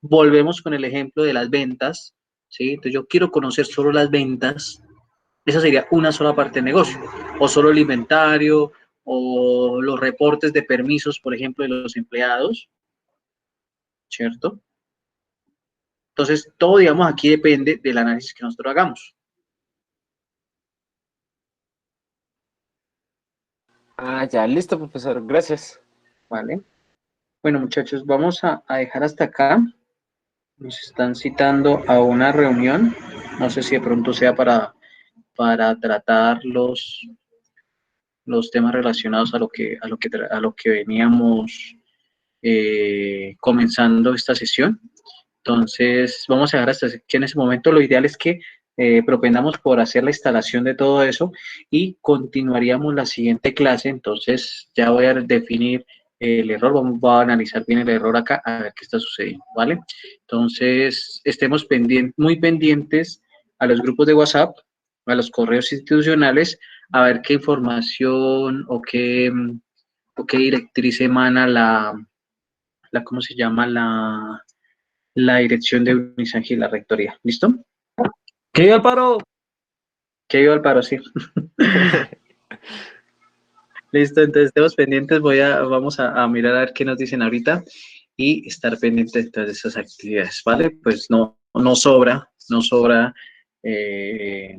Volvemos con el ejemplo de las ventas, ¿sí? Entonces yo quiero conocer solo las ventas, esa sería una sola parte del negocio, o solo el inventario, o los reportes de permisos, por ejemplo, de los empleados, ¿cierto? Entonces, todo, digamos, aquí depende del análisis que nosotros hagamos, Ah, ya, listo, profesor, gracias. ¿vale? Bueno, muchachos, vamos a dejar hasta acá. Nos están citando a una reunión, no sé si de pronto sea para tratar los temas relacionados a lo que veníamos comenzando esta sesión. Entonces, vamos a dejar hasta aquí en ese momento. Lo ideal es que propendamos por hacer la instalación de todo eso y continuaríamos la siguiente clase. Entonces, ya voy a definir el error, vamos a analizar bien el error acá, a ver qué está sucediendo, ¿vale? Entonces, estemos muy pendientes a los grupos de WhatsApp, a los correos institucionales, a ver qué información o qué directriz emana ¿cómo se llama? La dirección de Unisaje y la rectoría. ¿Listo? ¿Qué viva el paro? Que viva el paro, sí. Listo, entonces estemos pendientes, vamos a mirar a ver qué nos dicen ahorita y estar pendientes de todas esas actividades, ¿vale? Pues no sobra eh,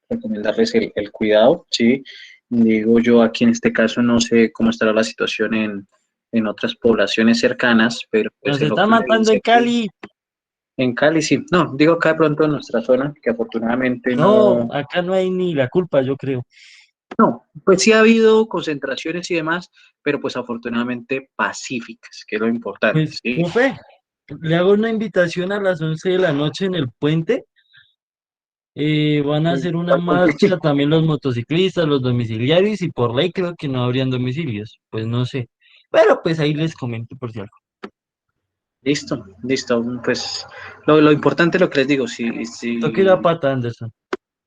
recomendarles el cuidado, ¿sí? Digo yo aquí en este caso no sé cómo estará la situación en otras poblaciones cercanas, pero pues Nos en lo están que me matando dice en aquí, Cali. en Cali sí, no, digo acá de pronto en nuestra zona, que afortunadamente No, no. acá no hay ni la culpa, yo creo. No, pues sí ha habido concentraciones y demás, pero pues afortunadamente pacíficas, que es lo importante, Pues, ¿sí? profe, le hago una invitación a las 11 de la noche en el puente. Van a hacer una marcha también los motociclistas, los domiciliarios y por ley creo que no habrían domicilios. Pues no sé. Pero pues ahí les comento por si algo. Listo, listo. Pues lo importante, lo que les digo, Toque la pata, Anderson.